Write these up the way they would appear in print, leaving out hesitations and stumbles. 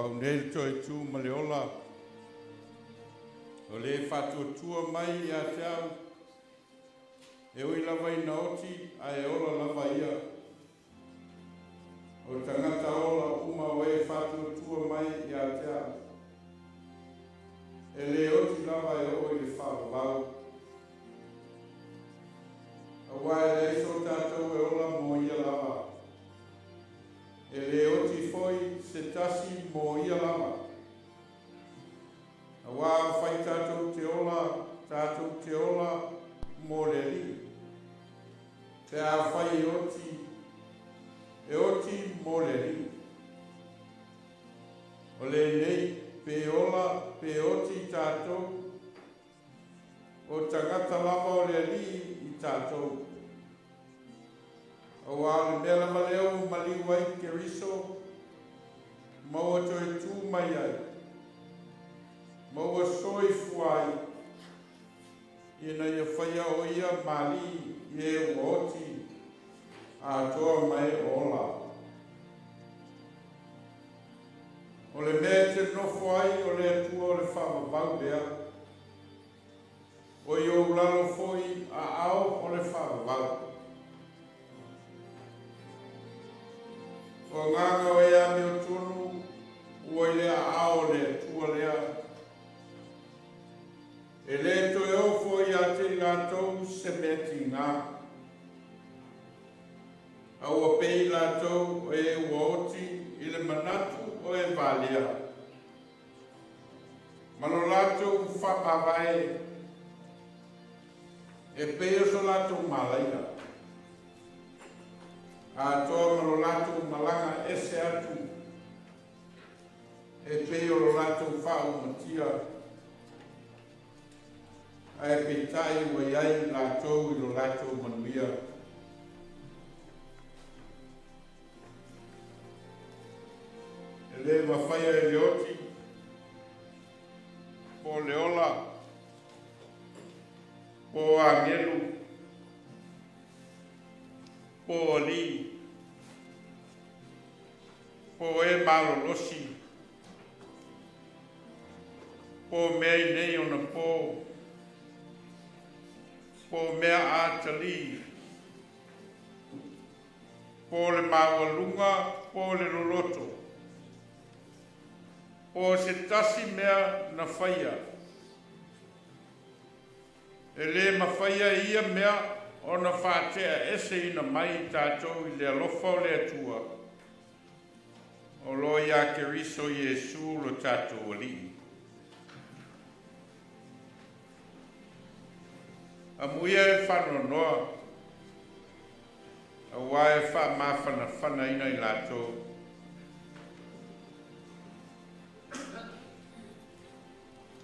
wau nei toi tu maleola. O le whatuatua mai a te au. E ui lava ina oti a e ola lava ia. O tangata ola uma o e whatuatua mai i a te au. E le oti lava e o i le whawau. A wae le iso tātou e ola mo ia lava. E le oti foi se tasi mo ia lava. A wā whai tātou te ola mo le li. Te a whai e oti mo le li. O le nei pe ola pe oti tātou. O tangata lava o le li i tātou. O wā le mela maleo maliwai ke riso. Maua toi tū mai ai. Maua soi fuai. Ina ia whaia o ia mali i e uoti. A toa mai ola. O le mea te nofo ai o le atua o le whawabau lea. O i o lalo foi a ao o le whawabau. O nganga o ea meo tunu, ua i lea ao le tua lea. E le to e ofo i a te lātou se meti ngā. A ua pei lātou o e ua oti i le manatu o e valea. Mano lātou whapawai. E pei o so lātou malaina. A toa mano lātou malanga ese atu. E pei o lātou whao matia. A e peitai ua iai lātou i lo lātou manuia. E le mawhaia e le oti. Po le ola. Po angelu. Po ali. Po e malolosi. Po mea i nei ona po. Po mea atali. Po le mawalunga, po le loloto. Po se tasi mea na whaia. E le mawhaia ia mea o na whātea ese ina mai tātou i le alofa o le atua. O loi a ke riso Iesu lo tātou ali. A muia e whanonoa. A wae wha mawhana whana ina i lātou.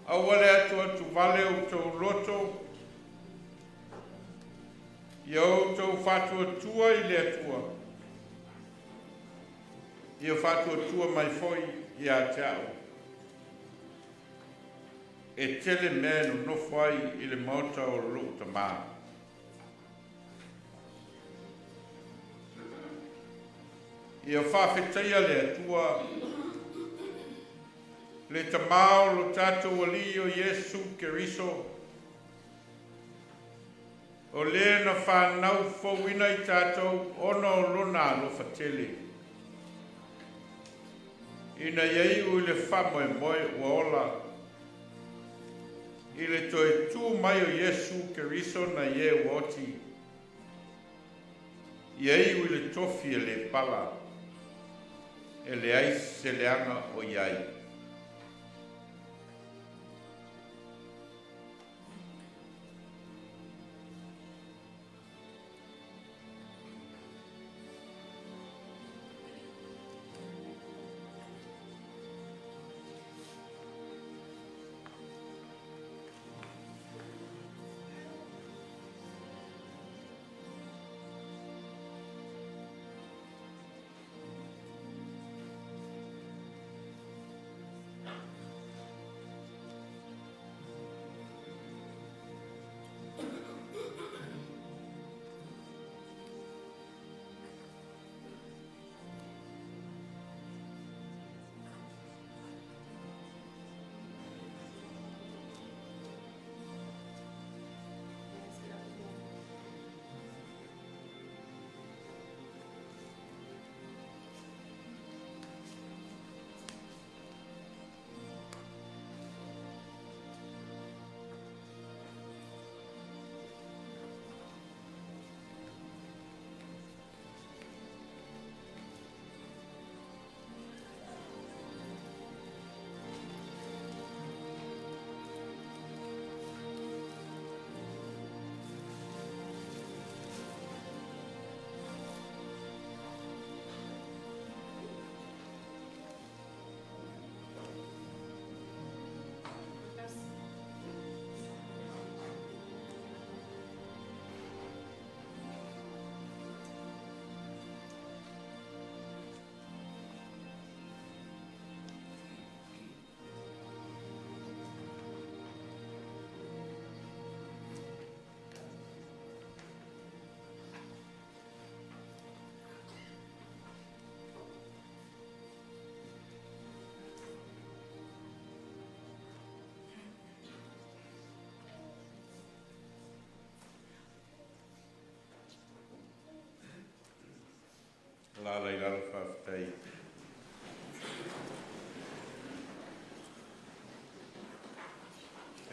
A wale atua tu vale o tau loto. Iau tau whatua tua i le atua. Iau whatua tua mai foi i a tau. E tele mea no nofai i le mauta o luk ta maa. Iau whawhetaia le atua. Le ta mao lo tātou ali o Iesu Keriso. O le na whanau fōwina i tātou ono o lona lo whatele. Ina iei ui le whamoe moe ua ola. I le toi tū mai o Iesu Keriso na ie woti. Iei ui le tofi e le pala. E le ais se leanga o iai.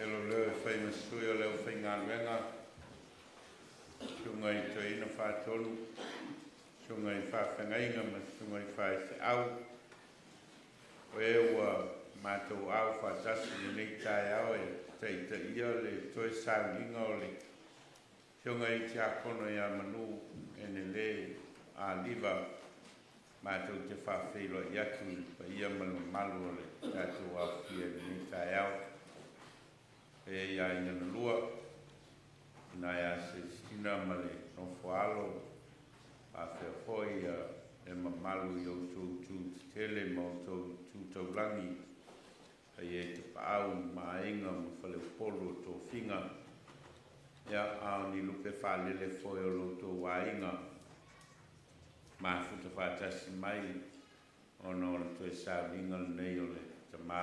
lo leo fai masui o leo fai ngā wenga. Sunga I to ina whātonu. Sunga I whawhengainga ma sunga I whae se au. O e ua mātou au whātasi ni nei tai au e te ia le toi Sauniga o le. Sunga I Tiakono ia Manu Enele Aliva. Mātou te whawhelo I atu pa ia malu o le tātou au fia ni tai au. E ia ina lua. Ina ia se stina ma le nofo alo. A whea hoi e mamalu I o tū tele ma o tū taulangi. Ai e te paau ma inga ma whale polo tō whinga. Ia au ni lupe whalele foi o lo tō wainga. Ma futa whātasi mai ono o le toi Sauniga nei o le tamā.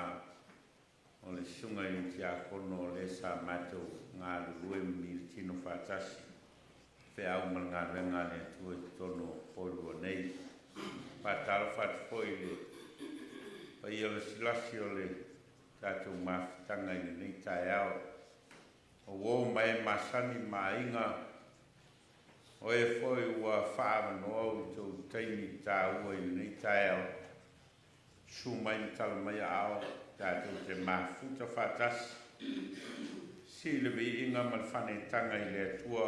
O le sunga I Tiakono o le sa mātou ngā rue mi tino whātasi. Whea au ma ngā renga le tue tono Porirua nei. Pātalo whātafoi le. Pa I o le silasi o le tātou mawhitanga I nei tai au. O wō mai masani ma inga. O e foi ua whaamanoa o tau teimi tā ua I nei tai au. Su mai tala mai au. Tātou te mafuta whātasi. Si le vi inga ma le whanetanga I le atua.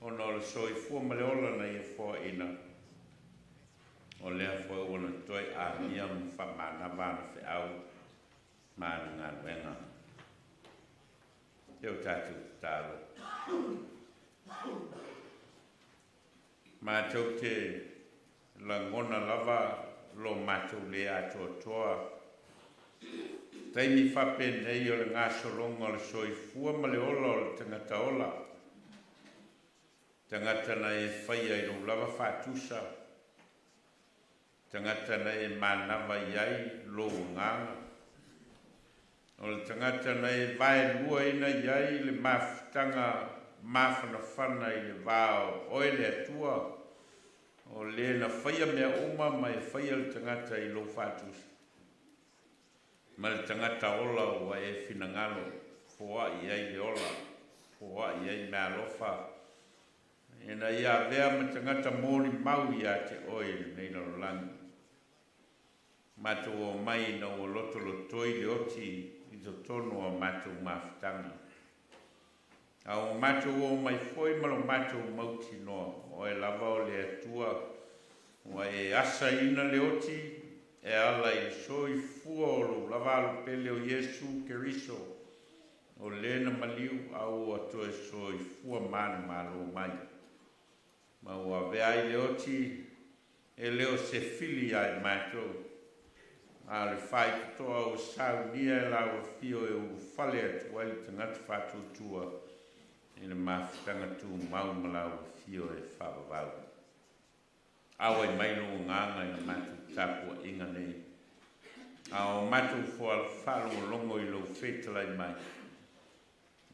Ono le soifua ma le ola na I fua ina. O lea fua wana toi a mia ma whamana vana whi au. Mana ngā wenga. Teo tātou tālo. Mātou te langona lava lo mātou le atoa toa. Taimi whape nei o le ngā solonga o le soifua ma le ola o le tangata ola. Tangata na e whaia I lo lava whātusa. Tangata na e mānawa iai lo nganga. O le tangata na e vae lua ina iai le mawhitanga mawhana whana I le vāo oe le atua. O le na whaia mea uma mai whaia le tangata I lo whātusa. Ma le tangata ola ua e whinangalo. Fua iai le ola. Fua iai mea lofa. E na ia vea ma tangata mōri mau ia te oe nei na rolangi. Mātou o mai na o loto lotoi le oti I to tono o mātou mawhitanga. A o mātou o mai foi malo mātou mauti noa. O e lava o le atua. O e asa ina le oti. E ala I soi fua o lo lava alo pele o Yesu Keriso. O lena maliu au ato e soi fua manu malo mai. Ma ua vea I le oti e leo se fili ai mātou. A le whai kutoa o Sauniga e la ua fio e u whale atu ai tangata whātutua. I le mawhitanga tū mau ma la ua fio e whawawau. Awa I mailo o nganga I mātou tāpua inga nei. A o mātou fua whalo longo I lo whetala I mai.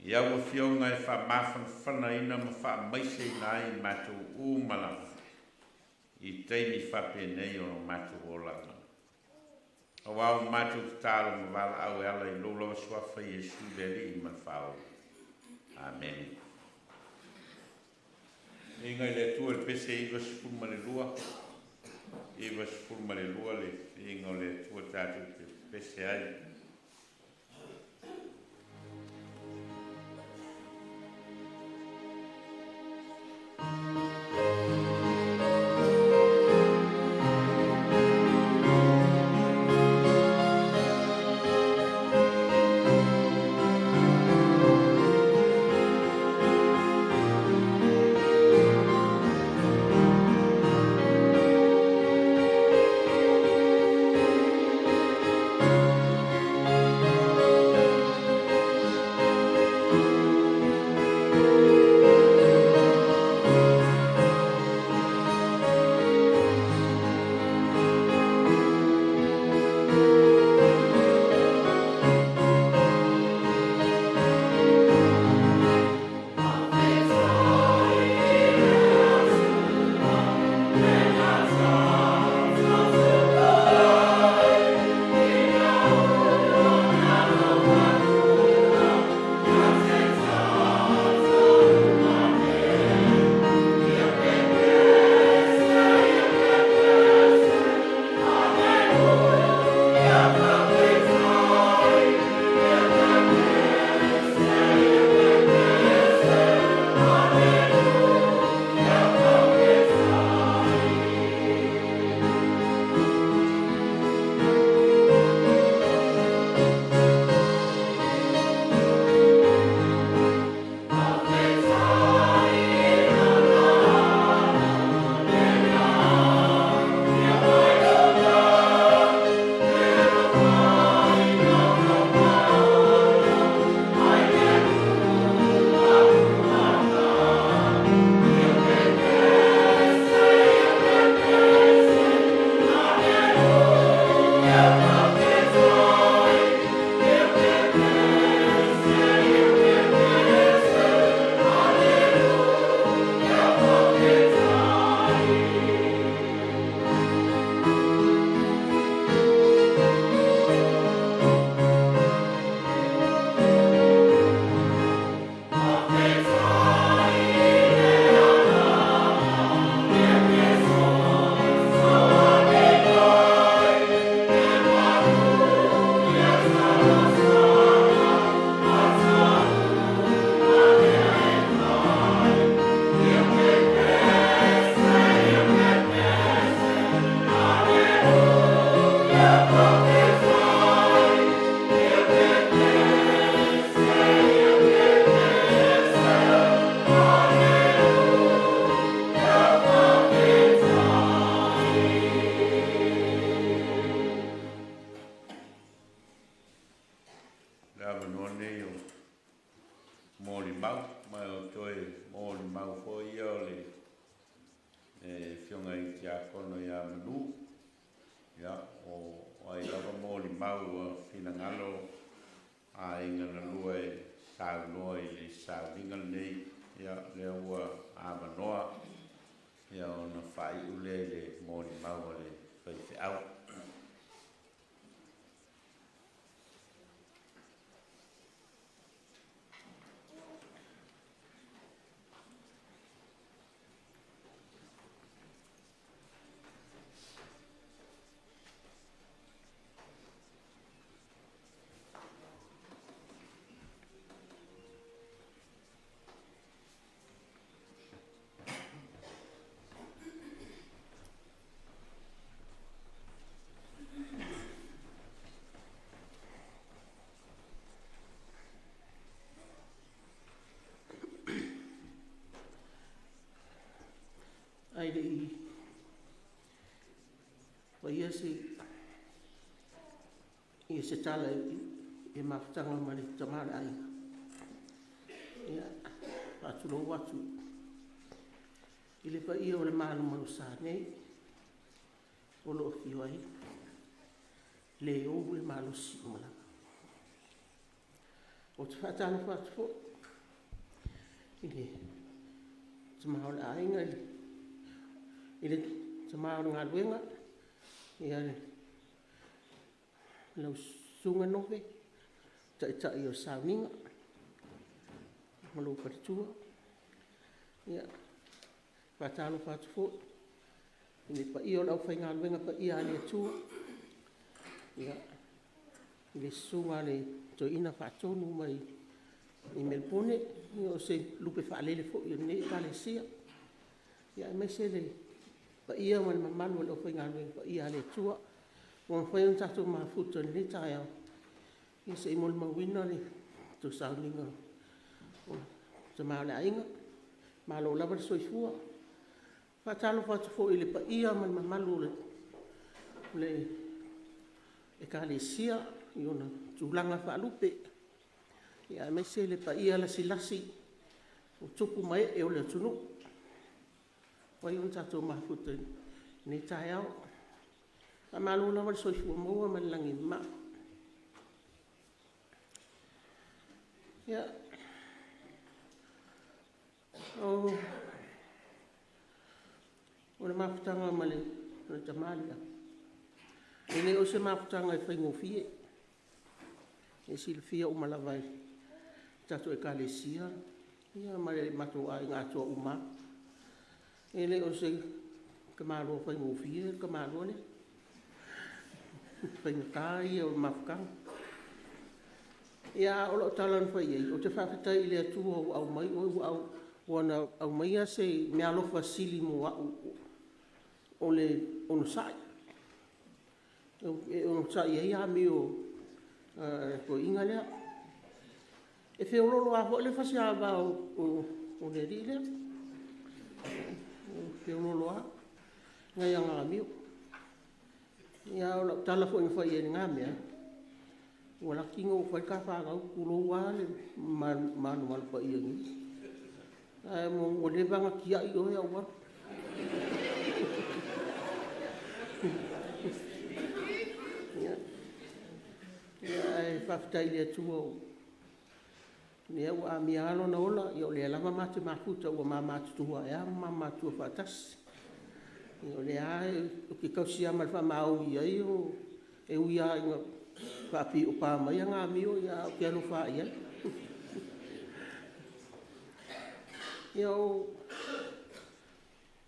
I awa fionga e wha mawhana whana ina ma wha maise ina ai mātou umalama. I teimi whape nei o mātou o langa. A wau mātou tālo ma wala au e ala I lolo swafa Yesu veri I man whao. Amen. Inga le tua le pese iwa sifurma le lua. Iwa sifurma le lua le inga le tua tātou te pese ai. Avanua nei o mōli mau, mai o toi mōli mau fo ia o le whionga I Tiakono ia Manu. Ia, o ai lava mōli mau a whina ngalo a inga na lua saunoa I le Sauniga nei. Ia, lea ua Avanua. Ia o na whai ule le mōli mau o le whaiwhiau. Ai rei ia se tala I mafutanga ma le tamara ai. Ia atulo watu. I le pa ia o le malu manu sa nei. O lo fio ai. Le o le malu si umala. O te whatana whatu fo. I le tamara le ainga I le tamara ngā ruenga. Ia le lau sunga nove. Ta I o Sauniga. Malo paritua. Ia whatana whatu fo. I le pa I o lau whai ngā ruenga pa ia le atua. Ia I le sunga le to ina whatonu mai I Melbourne. Ia o se lupe whaalele fo I o ne kale sia. Ia mai se le pa ia man mamalu le ofai ngāwe pa ia le tua. Wang whai un tato mafuta ni tae au. Ia se imol mawina le to Sauniga. Sa maa le ainga. Maa lo lava le soifua. Whatalo whatu fo I le pa ia man mamalu le e ka le sia. I ona tūlanga whaalupe. Ia mai se le pa ia la silasi. O tupu mai e o le tunu. Wai un tato mafuta ni tae au. A malo na wale soifua maua malangi ma. Ia. O le mafutanga ma le tamalia. E ne o se mafutanga e whaingo fie. E si le fia umalawai. Tato e kale sia. Ia ma le mato ai ngā tua uma. E le o se kamaro whaingo fie, kamaro le. Whaingo tai o mafukanga. Ia o lo talan whai ei. O te whawhitai I le atua o au mai. O wana au mai a se mea lofa sili mo o le ono sai. E ono sai ei a mi o ko inga lea. E whiololo a ho le whasi awa o le ri lea. Whiololo a. Ngai a ngā mio. Ia o tala fo inga whai e ngā mea. Ua la kinga o whai ka whāgau kulo wā le manu malpa I angi. O le vanga kia I oe au wā. Ia whawhitai le atua o. Nea ua a mia alo na ola. Ia o le alama mate mafuta ua mamatu tua. Ia mamatu whaatasi. Ia o le a o ke kausi amal wha mau I ai o. E ui a inga whaapi o pāmai a ngā mio. Ia o ke alo wha ia. Ia o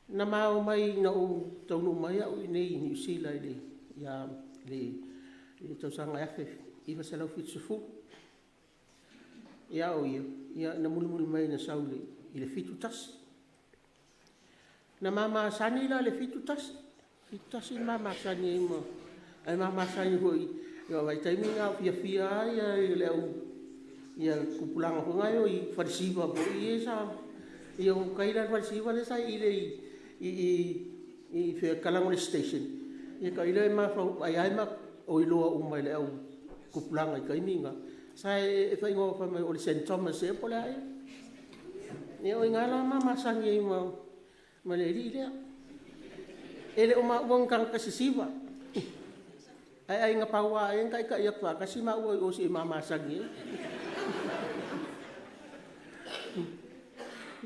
na mau mai na o taunu mai au I nei New Zealand le. Ia le tausanga afe. Iwa salau fitsufu. Ia o ia. Ia na muli mai na saule I le fitu tasi. Na mama sani la le fitu tasi. Fitu tasi mama sani e ma. Ai mama sani hoi. Ia vai taimi ngā fia ia le au. Ia kupulanga ko ngai o I farisiwa po I e sa. Ia o kaila farisiwa le sa I le I fia Kalangole Station. Ia kaila e ma ai ma o I loa umai le au kupulanga I kaiminga. Sai e fai ngō wha mai o le St. Thomas e pole ai. E o ingala mama sangi e ma le ri lea. E le o ma uang kang kasisiwa. Ai ngā paua e ngai ka iak wha kasi ma ua o si mama sangi e.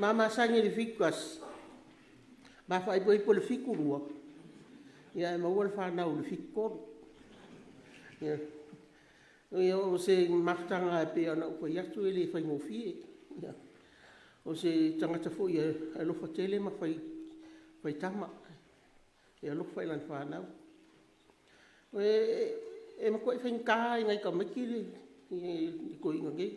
Mama sangi le fikas. Ma wha i po le fikurua. Ia e maua le whanau le fikor. Ia. Ia o se maftanga e pe ana upa iatu e le whai ngofie. Ia. O se tangata fo ia e lofa tele ma whai tama. Ia lofa whai lan whanau. E mako e whain kā i ngai ka makiri i ko inga ngei.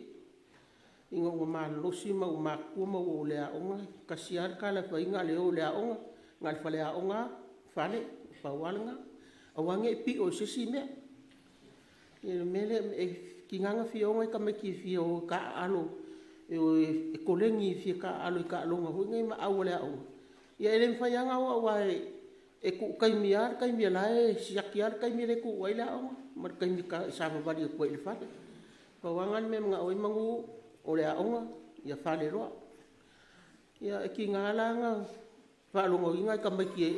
Inga o maa losi ma o maa kua ma o lea onga. Kasi ar ka la wha inga leo lea onga. Ngā le whalea onga, whale, whawalanga. Awange e pi o sisi mea. Ia mele e ki nganga fia onga i ka maki fia o ka alo. E kolengi fia ka alo i ka alonga. Hui ngai ma au lea onga. Ia ele mwhaianga o awai e ku kaimi ar, kaimi alae, siaki ar, kaimi le ku wai lea onga. Mar kaimi ka sama wari e kua ili whale. Pawangan me mga oi mangu o lea onga, ia whale roa. Ia e ki ngā langa, whaalongo inga i ka maiki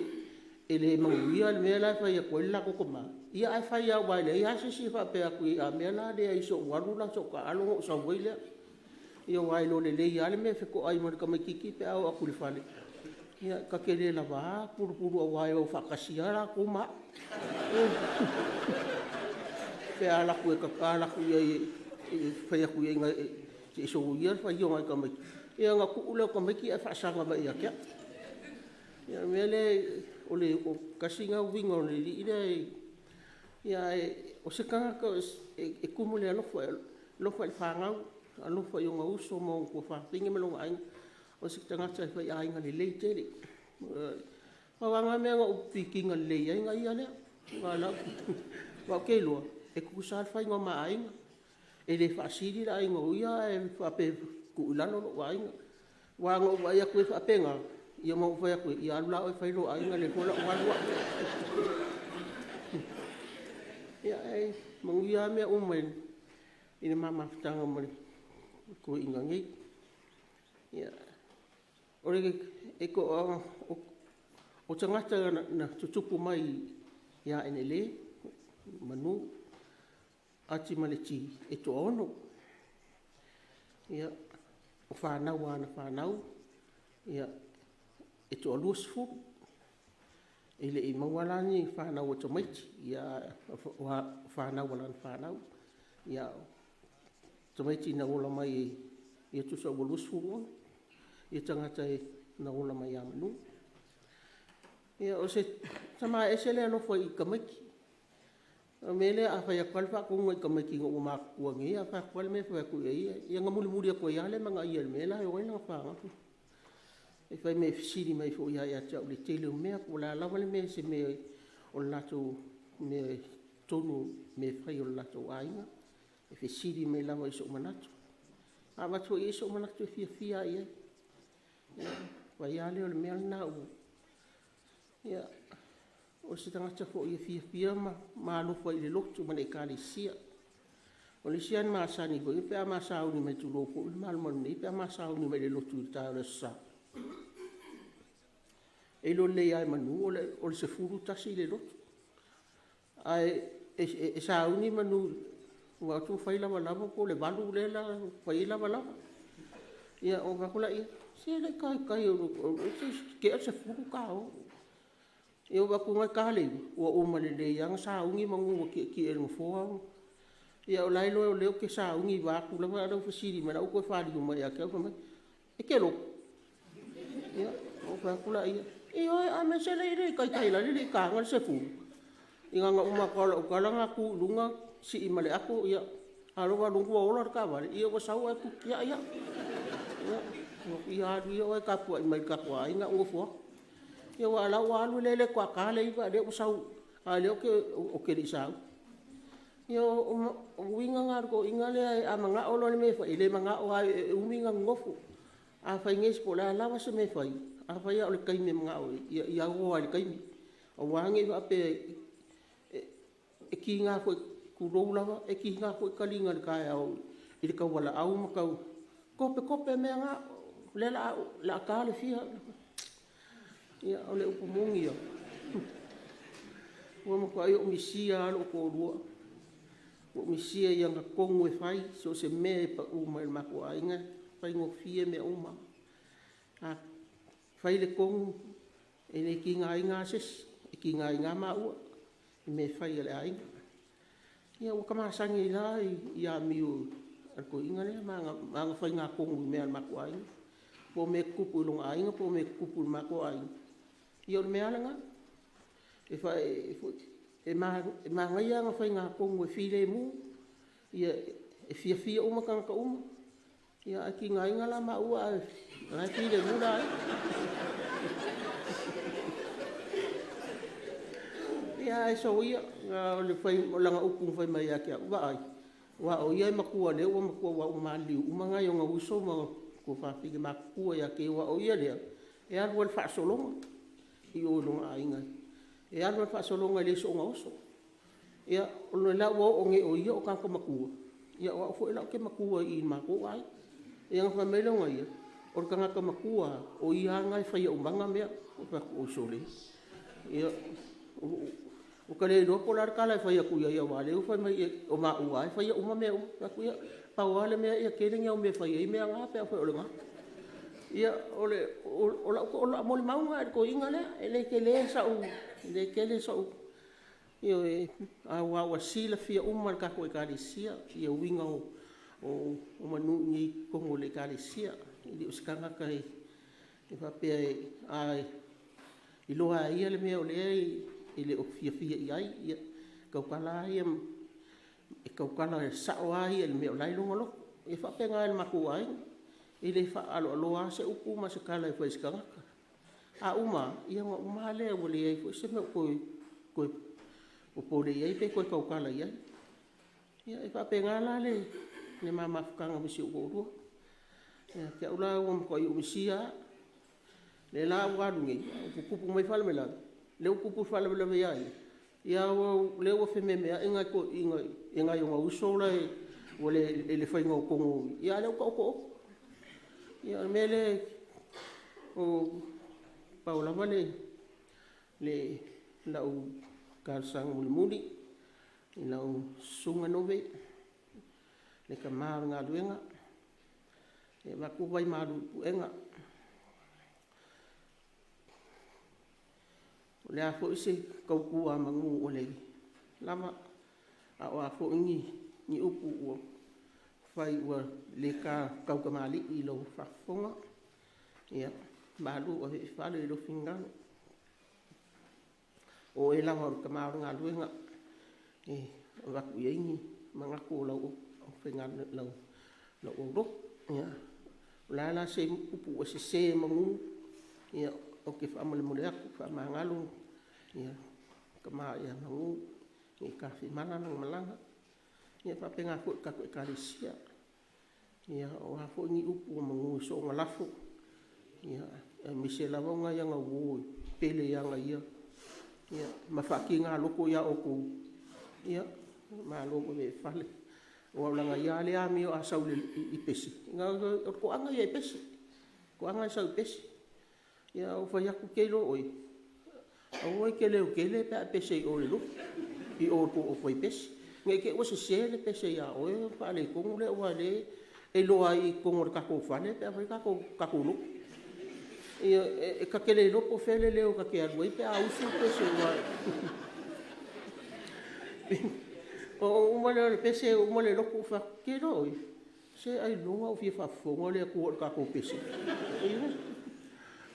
e le mangu ia, le mea lai whai a kua ili lako koma. Ia ai whai au wai le, ia sisi whape a kui a mea la lea i so warula, so ka alongo sa wai lea. Ia wai lo le lei ale mea whiko ai mara ka maiki ki pe au a kuli whale. Ia ka kere la waa, puru a wai au whakasiara koma. Pe alaku e ka alaku ia i whai aku ia inga e so ia whai ionga i ka maiki. Ia ngā kuule o ka maiki e whaasanga mai ia kia. Ia mele o le kasi ngā winga o le li ina ia o se kanga ka e kumu le alofa e whangau, alofa i o ngā uso mo kua whapinga me longa ainga. O se tangata e whai ainga le lei tere. Mawanga mea ngā upi ki ngā lei ainga ia lea. Ngā lau. Wau kei loa. E kukusar whai ngā maa ainga. E le whaasiri la ainga uia e whape kuulano lo ainga. Wanga ua ia koe whapenga. Ia mau whai a koe. Ia alulao e whai lo ainga le hola ualua. Ia e mangu ia mea umen. Ina mamawhtanga mani. Koe inga ngei. Ia. Ore e ko o tangata na tutupu mai ia enele, Manu, ati maleti e to ono. Ia o whanau ana whanau. Ia e to aluasfu. Ele i mawalani whanau o tamaiti. Ia whanau alana whanau. Ia tamaiti na ola mai e tusa o aluasfu ono. Ia tangata e na ola mai a Manu. Ia o se tama e se lea nofo i ka maiki. Mele a whai a kwalwha kunga i ka maiki ngā ua kua ngi. A whai a kwal me whai a kua ia. Ia ngā muli muri a kua iale mga ia le mela e oina ngā whanga. E whai me fisiri mai fo ia ia tau le tele o mea. Kua la lawa le mea se mea o lato mea tonu me whai o lato ainga. E fisiri mai lawa i so manatu. A watu i so manatu e fia ia. Wai ale o le mea na u. Ia, o se tangata fo ia fia ma alofa i le lotu ma le kāle sia. O le sia ni maasani ko, i pia maasauni mai tu loko, i malumanu nei, i pia maasauni mai le lotu i tā le sa. E lo le ai Manu, o le se furu tasi le lotu. Ai, e sauni Manu, ua tu whai lava ko le walu le la, whai lava. Ia, o wakula ia, se le kai o ke se furu ka o. E o waku ngai kāle, ua o male le ianga saungi mangu wa ki e ngfoa. Ia o lailo o leo ke saungi waku lava arau fasiri, mana uko e whari o mai a kea mai. E ke lo. Ia, o wakula ia. E oi, a me se leire, kai la le ka ngal se furu. Inga nga umakala o kalanga ku lunga si imale ako, ia. Arowa lungu wa ola ka wale, ia wa sau e kukia ia. Ia ia o e kapua, imai kapua, inga ngfoa. Ia wa ala wa alu lele kwa kale iwa le usau a le o ke risau. Ia o winga ngar ko inga le a manga olo le me fa ile manga o ai uminga ngofu. A fa nges po la wa se me fa. A fa ia o le kai me manga o ia o ai kai. O wangi wa pe e ki nga ko kurou lava e ki ngā koe kalinga le kai au i le kau wala au makau kope mea ngā le la ka le fia ia o le upu mongi ia ua mako ai o misia alo ko rua o misia ia ngā kongu e whai so se mea e pa uma il mako ainga whai ngō fie mea uma whai le kongu e ne ki ngā inga ses e ki ngā inga maua i me whai ale ainga ia ua kamasangi i la i a miu ko inga le manga whai ngā kongu i mea il mako ainga po me kupu longa ainga po me kupu il mako ainga ia o le mea langa e mangai anga whai ngā kongu e while mu ia e fia uma ka uma ia a ki ngā inga la maua ai while mu la ia e so ia o le whai langa upu whai mai a kia ua ai wa o ia makua le o makua wa o mali uma ngai o ngā uso ma ko whawhige makua ia ke wa o ia lea e alu al whaasolonga i o longa ainga e alu al whaasolonga le so ngā oso ia o le lau o nge o ia o kanka makua ia o fo ela ke makua i mako ai ia ngā whamelonga ia o le kanka makua o ia ngai whai o manga mea o whako o sole ia o kare no polar kala fa ia kuia ia wale o fa mai o ma ua fa ia uma me o kuia pa wale me ia kele nga o me fa ia me nga pe fa o le nga ia o la mo ma nga ko inga le ele kele sa u le kele sa u ia a wa sila fia uma ka ko kalisia ia winga o manu ni ko le kalisia i o skanga kai e fa pe ai i loa ia le me o le ile o fia i ai ia kaukala ia e kaukala e sao ai ele meo lai longa lo e fa penga ele maku ai ile fa alo se upu ma se kala e fa iskanga a uma ia nga uma le o le ai fo se me ko o pole ai pe ko kaukala ia ia e fa penga la le mama kanga misi o ro ia ke ula o ko i misia le la wa lungi o kupu mai fala mela le kupu fala le ia ia o le o fe meme inga ko inga yo uso la o le fai ngo ko ia le ko ia mele o paula vale le la o kalsang muli la o sunga nove le kamar nga luenga e va ku vai maru enga le a fo ise kau kua mangu o le lama a o a fo ni upu o fai ua le ka kau kamali i lo whafonga ia malu o he whale i lo fingano o e lama o kamaro ngā luenga e o waku i aingi mga ko lau o fingano lau o ro ia o la se upu o se mangu ia o ke whamale mole aku whamangalo ia kama ia mangu i kawhi mananang malanga ia whapenga koe kako e karisia ia o hafo ngi upu o mangu so o ngalafo ia mise lawonga ia ngā woi pele ia ngā ia mawhaki ngā loko ia o kou ia mā loko me whale o aulanga ia le ami o asau i pesi ko anga ia i pesi ko anga i sau pesi ia o fai aku keilo oi au ai kele o kele pe pese o le lu i o ko o fai pese ngai ke o se le pese ia o pa le ko le o le e lo ai ko ngor ka ko fane pe fai ka ko lu ia e ka kele lo po fele le o ka ke ai pe au su pese o mo le pese o mo le lo ko fa ke lo se ai lo o fi fa fo le ko ka ko pese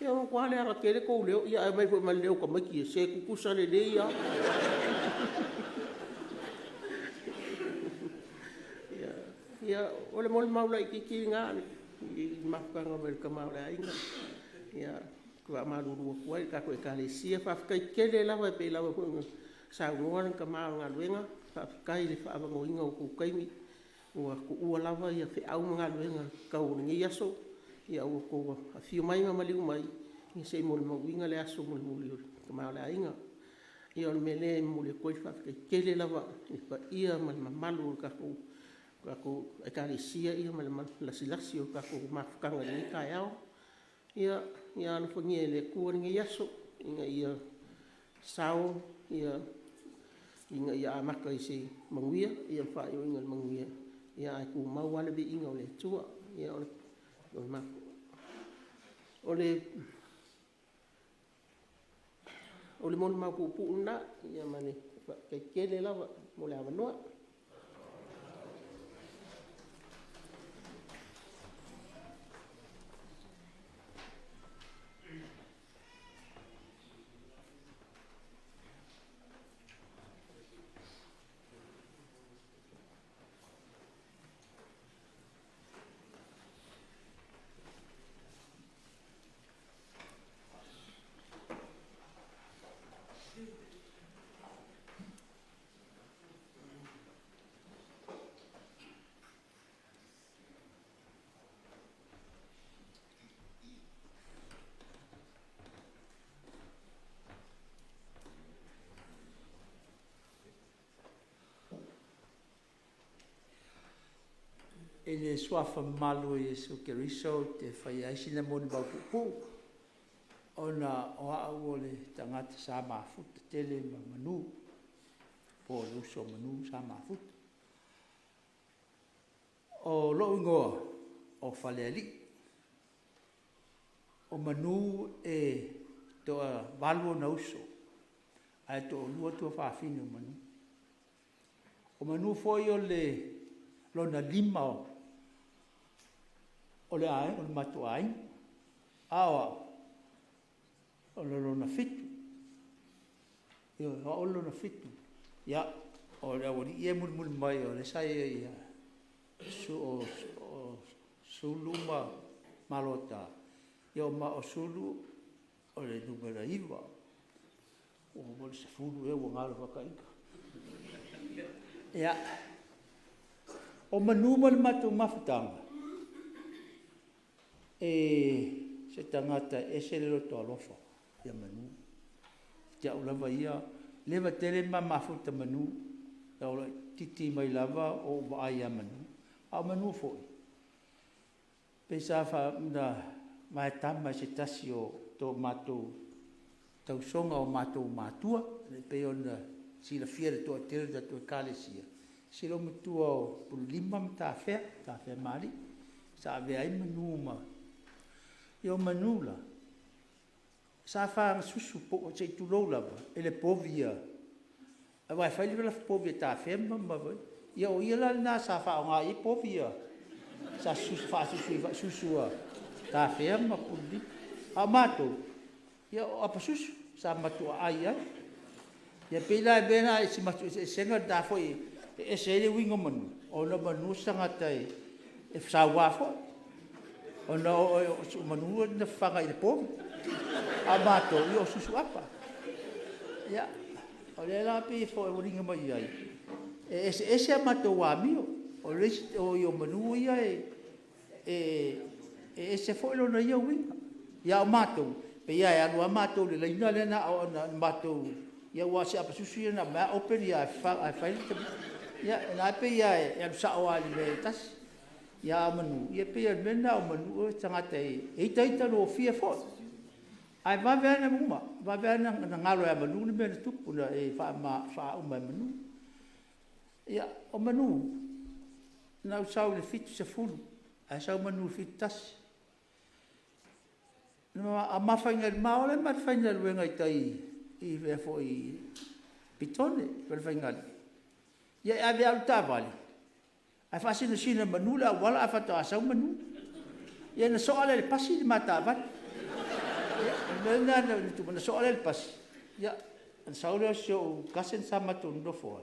ia o kwale ara kele ko leo ia mai foi mal leo ka maki se ku kusa le ia ia o le mol maula i ki nga i mafanga mer ka maula inga ia ko amalu ru ko ai ka ko kale sia fa kai kele la pe la ko sa ngora ka maula luenga fa kai le fa ngo inga ko kai mi o ko u lava ia fe au nga luenga ka o ngi yaso ia o ko a fiu mai ma mali mai ni se mo mo winga le aso mo mo ka ma la inga Ia o mele mo le koi whakakele lawa i pa ia ma le mamalu kako e kāresia ia ma le lasilasi o kako mafukanga ni kai au. Ia anu whangia le kua ringa yaso, inga ia sao, ia amaka i se manguia, ia whae o inga le manguia. Ia ai ku mau wale be inga o le tua, ia o le mako. O le monu mau pupu na, ia mane kai kele lawa mo le awanoa. E le swafa malu e Jesu Keriso te whai aisi na moni bau pupu. Ona o au o le tangata sa mafuta tele ma manu. Po le uso manu sa mafuta. O lo ingoa o whale ali. O manu e toa valu na uso. Ai to lua tua whaafine o manu. O manu foi o le lona lima o le ai, o le matu ai, awa, o le lona fitu. Ia, o lona fitu. Ia, o le awari, ia muli mai, o le sai ia, suluma malota. Ia, o sulu, o le numera iwa. O le se fulu, e o ngalo wakaika. Ia, o manuma le matu mafutanga. E se tangata e se le roto alofa. Ia manu. Tia ulava ia. Lewa tele ma mafuta manu. Ia ula titi mai lava o waai ia manu. A manu foi. Pesa wha mna mai tama se tasi o tō mātou tausonga o mātou mātua. Pe ona sila fiere tō atere da tō kālesia. Silo mutua o pulima ta whea mari, sa avea ai manu ma. Io manula, sa wha susu po o te tulou lava, ele povia. A vai whaile wala povia ta whea ma vai. Ia o ia la na sa wha o ngā i povia. Sa susua ta whea ma puli. A mato, ia o apa susu, sa matua ai ai. Ia pila e bena e si matu e senga da foi e se le wingo manu o na manu sanga tai e sa wafo o na o manu na fanga i pom abato io susu apa ya o le la pe fo o ringa mai ai e se amato wa mio o le o io manu ia e se fo lo na ia winga ya mato pe ia anu mato le ina le na o na mato ia wa se apa susu na ma open ia fa ia na pe ia e sa o ali le tas ia manu ia pe mena o manu o tangata e taita no fia fo ai va vena muma va vena na ngalo ia manu ne mena tupu na e fa o manu ia o manu na sa le fit se fulu ai sa manu fit tas no a mafainga ma ole ma fainga wenga tai i ve fo i pitone per fainga ia ave au tavali ai fasina sina manula wala afata asa manu ia na soale le pasi di mata va ia na tu na soale le pasi ia an saule so kasen sama tu ndo fo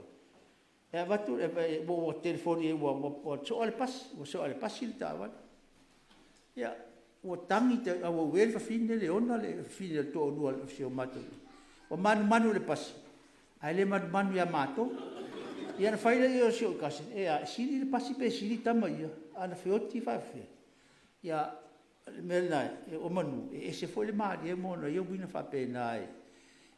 ia vatu e bo telefoni e wo soale pasi ta va ia o tangi te o wel fa fine le ona le fine to no al fio mato o manu le pasi ai le manu ya mato ia na faile io sio kasi e a sili le pasi pe sili tama ia ana feoti fa fe ia mena o manu e se foi le mari e mona io bina fa pe nai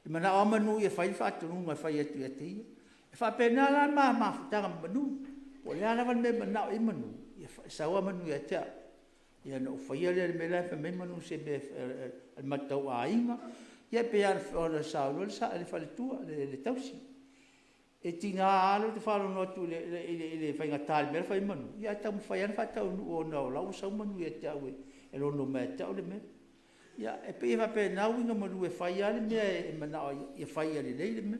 I mana o manu ia fai whaatunu ngai fai atu ia te ia. E whapena la mawhutanga manu. O le ala me mana o i manu. Ia saua manu ia tea. Ia no whaia lea me lai me manu se me al matau a inga. Ia pe ana ona saulo le sa le fale tua le tausi. E tina alo te whalo no tu le whainga tali mera whai manu. Ia tamu whai ana whatau nu o nao lau sau manu ia tea ue. E lono mea tea o le mea. Ia e pe pe na winga manu e whai ale mea e mana o e whai ale leile mea.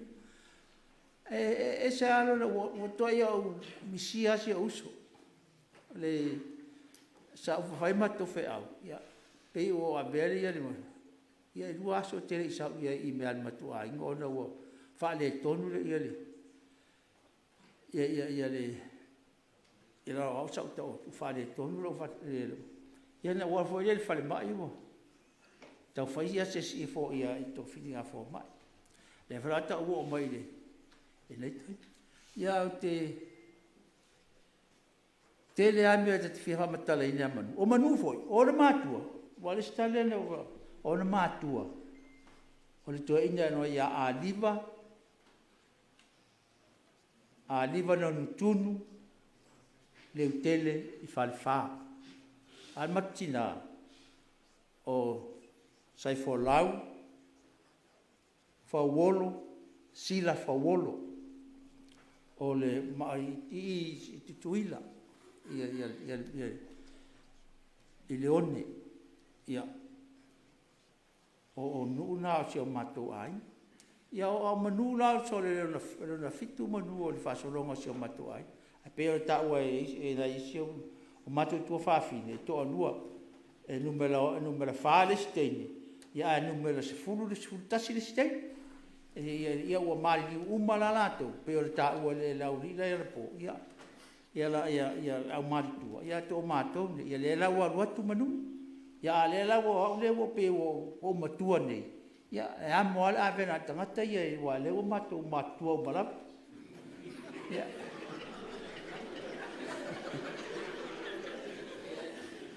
E se alo na o toa ia o misi asi o uso. Le sa ufa whai mato whai au. Ia pe o a bere ia le manu. Ia e lua aso tere i sau ia i mea matu a inga ona ua wha le tonu le ia le. Ia le ia la au sau tau wha le tonu lo wha le lo. Ia na ua fo ia le whale mai ua. Tau whai ia se si fo ia i to whini a fo mai. Le whalata ua o mai le. E nei tui. Ia au te le amia te whiha matala ina manu. O manu foi, o le mātua. Wale stale na ua. O le mātua. O le tua ina no ia Aliva. Aliva no nutunu. Le utele i whalewha. Al matina o sai folau. Fawolo. Sila fawolo. O le mai i tutuila. I leone. Ia. O nuna o se o matou ai. Ia o manu la so le na fitu manu o le fasolonga se o matou ai. A pe o ta ua e na isi o matou tua whawhine, to anua e numera whale steine. Ia e numera se fulu le sefulu tasi le steine. Ia ua mali li umala lato, pe o le ta ua le laurila e rapo. Ia au mali tua. Ia to o matou, ia le lau aluatu manu. Ia le la wo le wo pe wo matua nei. Ia e amo ala avena tangata ia wa le wo matua bala. Ia.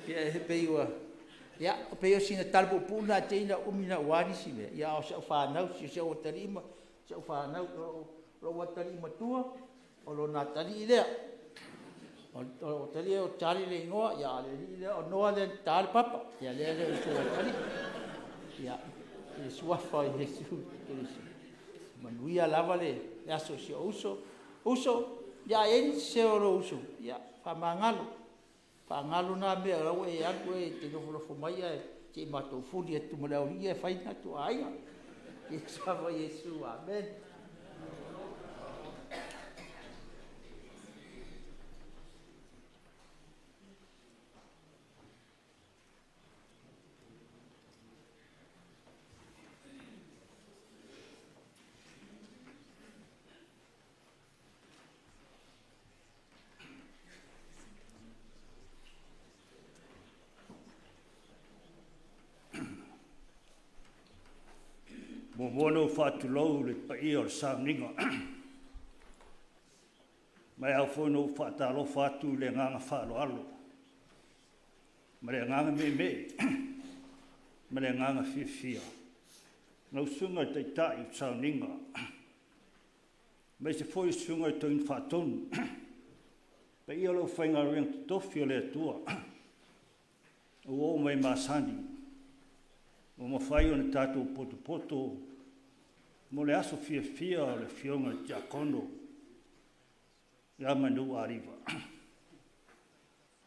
Ia pe wa. Ia pe o sina talbo puna te ina umina wani sime. Ia o sa fa nau si o tarima, sa fa nau ro wa tarima tua o lo na tali le. O tali o tali le ngoa, ia le o noa le tali papa, ia le o sua tali. Ia, le sua fai Jesu, manuia lava le aso si o uso, ia eni se o lo uso, ia, fa mangalo na mea rau e aku e te nofo mai e te matou furi e tumalau ria e fai na tu aia. Ia sava Jesu, amen. Mo mono whātulou le pai o le Sauniga. Mai au whono whātalo whātu le nganga whāloalo. Ma le nganga me. Ma le nganga whiwhia. Nau sunga te tai o Sauniga. Mai se foi sunga i toin whātonu. Pai o lau whainga ring tofi o le atua. O mai masani. O mawhai o ne tātou poto, mo le aso fia o le fionga Tiakono, ia Manu Enele Aliva.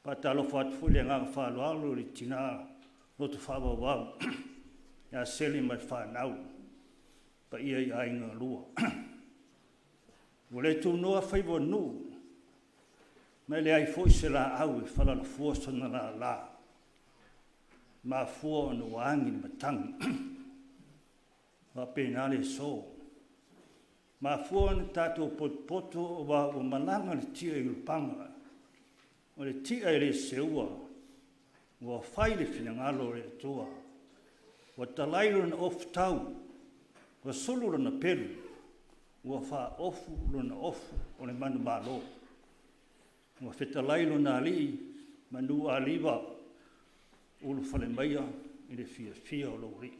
Patalo whātufu le ngā whāloalo le tina no te whāwawau, ia seli mai whānau, pa ia i ainga lua. O le tū noa whaiwa nu, mai le ai fwoi se la au e whalala fuasana la. Ma fua no wangi ni matangi. Ma pena le so. Ma fua ni tato poto o wa o malanga le tia i lupanga. O le tia i le seua. Wa fai le finangalo le tua. Wa talairo na ofu tau. Wa solo na peru. Wa fa ofu na ofu o le manu malo. Wa fetalairo na li Manu Enele Aliva. Ulu whale maia i le fia o lori.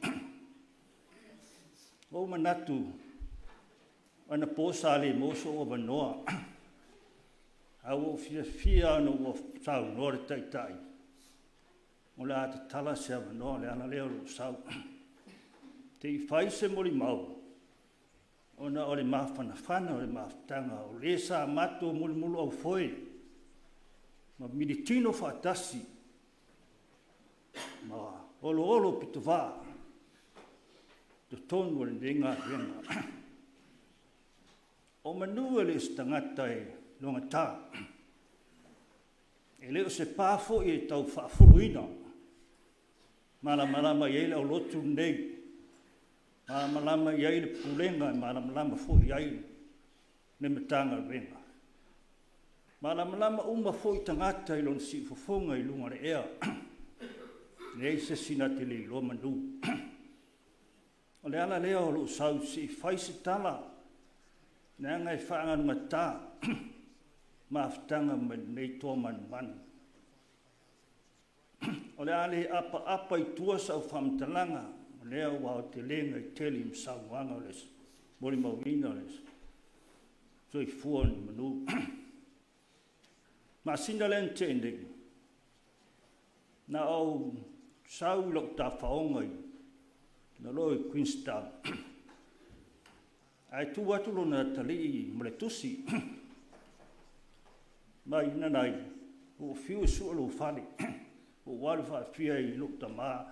O manatu, ana posa le moso o vanoa. Au fia no o sau no re tai. O le ata tala se vanoa le ana leo lo sau. Te I fai se mori mau. Ona o le mawhanawhana o le mawhtanga. O le sa mato mulu au foi. Ma militino whaatasi. Ma olo pito wā. To tonu o le renga. O manua le stangata e longa tā. E leo se pāfo I tau whaafuruina. Malama I eile au lotu nei. Malama I eile pulenga. Malama fo I eile. Ne matanga renga. Malama uma fo I tangata I lon si fofonga I lunga le ea. Nei se sina te le lo manu. O le ala leo lo sau si faise tala. Nā ngai whaangarunga tā, mawhtanga nei tō man. O le ale apa I tua sau whamtalanga, o lea wao te lenga I teli msauanga o les, mori mawina o les. So I fua ni manu. Ma sinda len tēnei, na au sau lok tā whaongai, na loi Queenstown. Ai tu watu lona tali mole tusi. Mai nanai o fiu su lo fali. O walu fa fia I luk tama,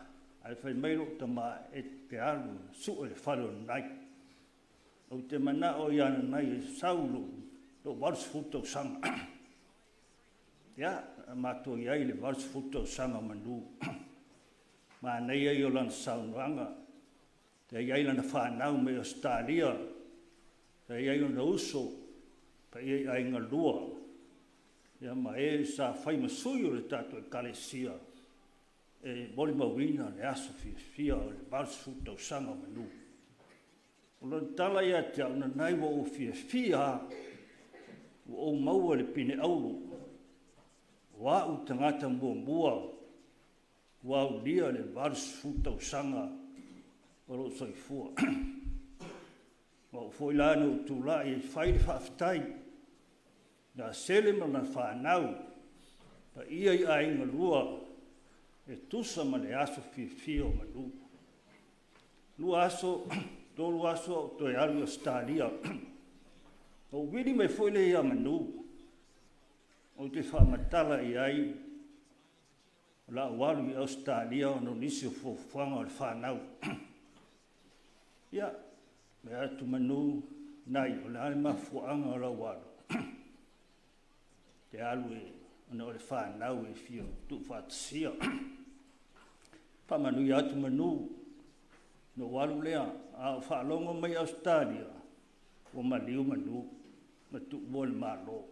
ai fai mai luk tama e te alu su le falo nai. O te mana o yana nai saulu lo wals futo sanga. Ya, mato iai le wals futo sanga mandu. Ma nei ai o lan saunwanga. Te iai lana whanau me Australia. Te iai o na uso, pa iai ai ngā lua. Ia ma e sa whai masui o le tātou e kalesia. E mori mawina le aso fia o le balsu tau sanga manu. O lon tala ia te au na nai wa o fia o maua le pine auru. Wa u tangata mua. Wa u lia le balsu tau sanga o lo soifua. O foi lá no tu lá e fai whaftai. Na selema na whanau. Pa ia I ainga lua. E tusa ma le aso fio manu. Lua aso, tolu aso to e alu Australia. O wini me foi le ia manu. O te whamatala I ai. La walu I Australia no nisi o fuanga o le whanau. Ia. Me atu manu nai o le ale mafuanga o la walo. Te alu e ona o le whanau e fio tu whatasia. Pa manu I atu manu no walu lea a whalongo mai Australia o maliu manu ma tu bol malo.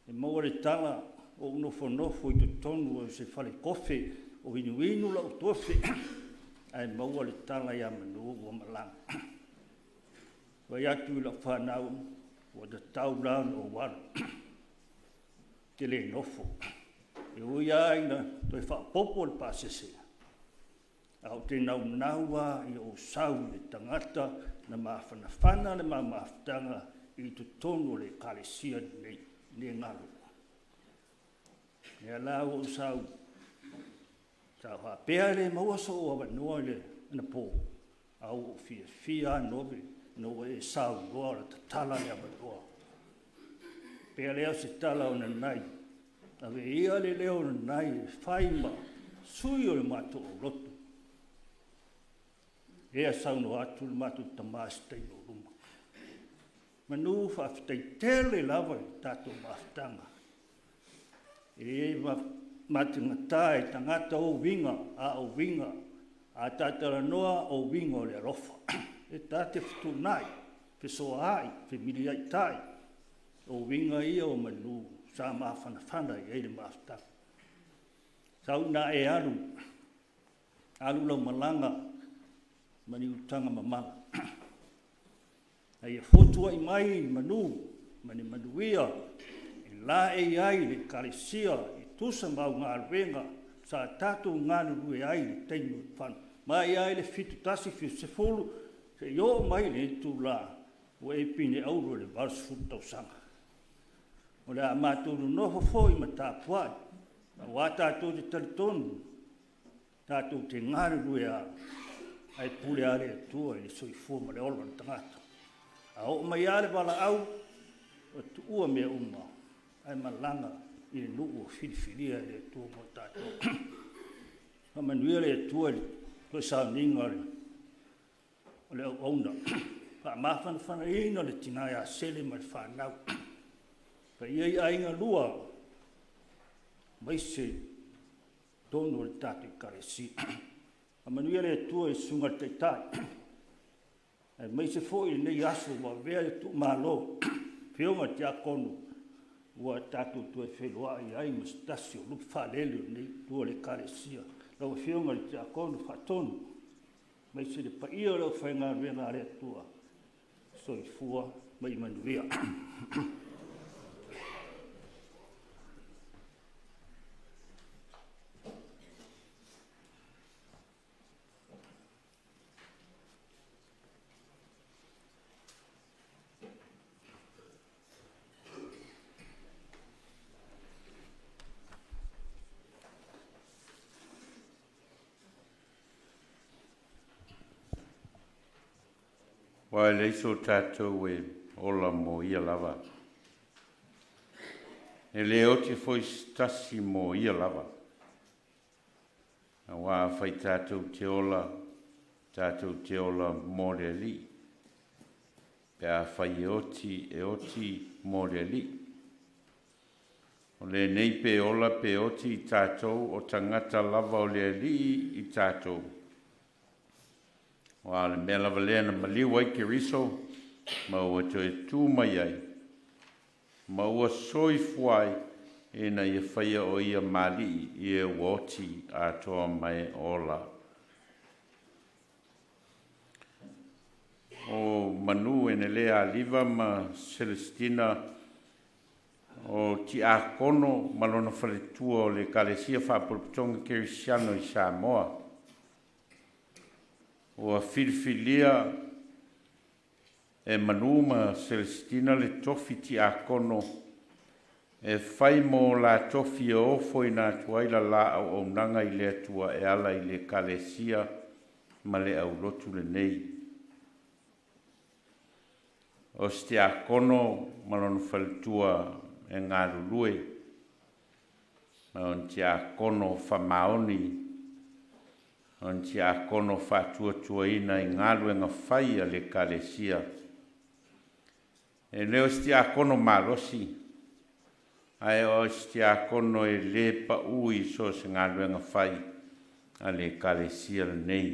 E maua le tala o nofo I tu tonu o se whale kofe o inu la o tofe. Ai maua le tala ia manu o malang. Wai atu I la whanau o da tau lan o walu. Te le nofo. E ui aina toi whapopo le pasese. Au te naua I o sau le tangata na mawhanawhana le mawhtanga I tu tonu le kalesia ne ngaru. E ala o sau. Sa ha pere maua so o vanua le na po au fia nobe no e sau gola tala le vanua pere se tala ona nai ave ia le leo nai faima sui o le mato roto e sau no atu le mato tamas te ruma manu fa te tele lava tato maftanga e matingata e tangata o winga, a tatara noa o winga o le rofa. E tate fitu nai, pe soa ai, pe miri ai tai, o winga ia o manu, sa mawhanawhana I eile mawhtanga. Sau na e alu lau malanga, mani utanga mamanga. Ai e fotua I mai manu, mani manuia, e la e ai le kalesia, tusa mau ngā ruenga, sa tātou ngā nuru e ai teinu whan Mai ai le fitu tasi fiu se fulu, se yo mai le tu la, o e pine auro le vals futu tau sanga. O le a māturu noho foi ma tā puai, ma wā tātou te taritonu, tātou te ngāre rue a, ai pule are atua i le soifua ma le olo na tangata. A o mai ale wala au, o tu ua mea uma, ai malanga i le nuu o whiriwhiria le atua mo tātou. Ma manuia le atua le, koe Sauniga o le au auna. Pa mawhanawhana ina le tinai a sele ma le whanau. Pa ia i ainga lua, mai se tono le tātou karesi. A manuia le atua i sunga teitai. Ai mai se foi nei aso wa vea le tu malo. Whionga Tiakono, ua tātou tue whelua i ainga stasio lup whalelio nei tua le karesia. Lau whionga le Tiakono whatonu. Mai se le paia lau whainga renga le atua. Soifua mai manuia. Wai leiso tātou e ola mo ia lava. E leo te foi stasi mo ia lava. A wā whai tātou te ola mo le li. Pea whai e oti mo le li. O le nei pe ola pe oti i tātou o tangata lava o le li i tātou. Wa le mea lava lea na maliu ai ke riso, ma ua to e tū mai ai. Ma ua soifuai e na ia whaia o ia mali i e woti a toa mai ola. O Manu Enele Aliva ma Celestina o Tiakono malona whaletua o le kalesia whapulputonga Kerisiano i Samoa. O a whirwhilia e manuma Celestina le tofi Tiakono e whai mō la tofi e ofo i nā tuaila la au nanga i le atua e ala i le kalesia ma le au lotu le nei. O Tiakono malonu whaletua e ngā rurue ma on Tiakono whamaoni on Tiakono whātua ina i ngālue ngā whaia le kalesia. E leo Tiakono malosi, ai o Tiakono e le pa ui so se ngālue ngā whai a le kalesia le nei.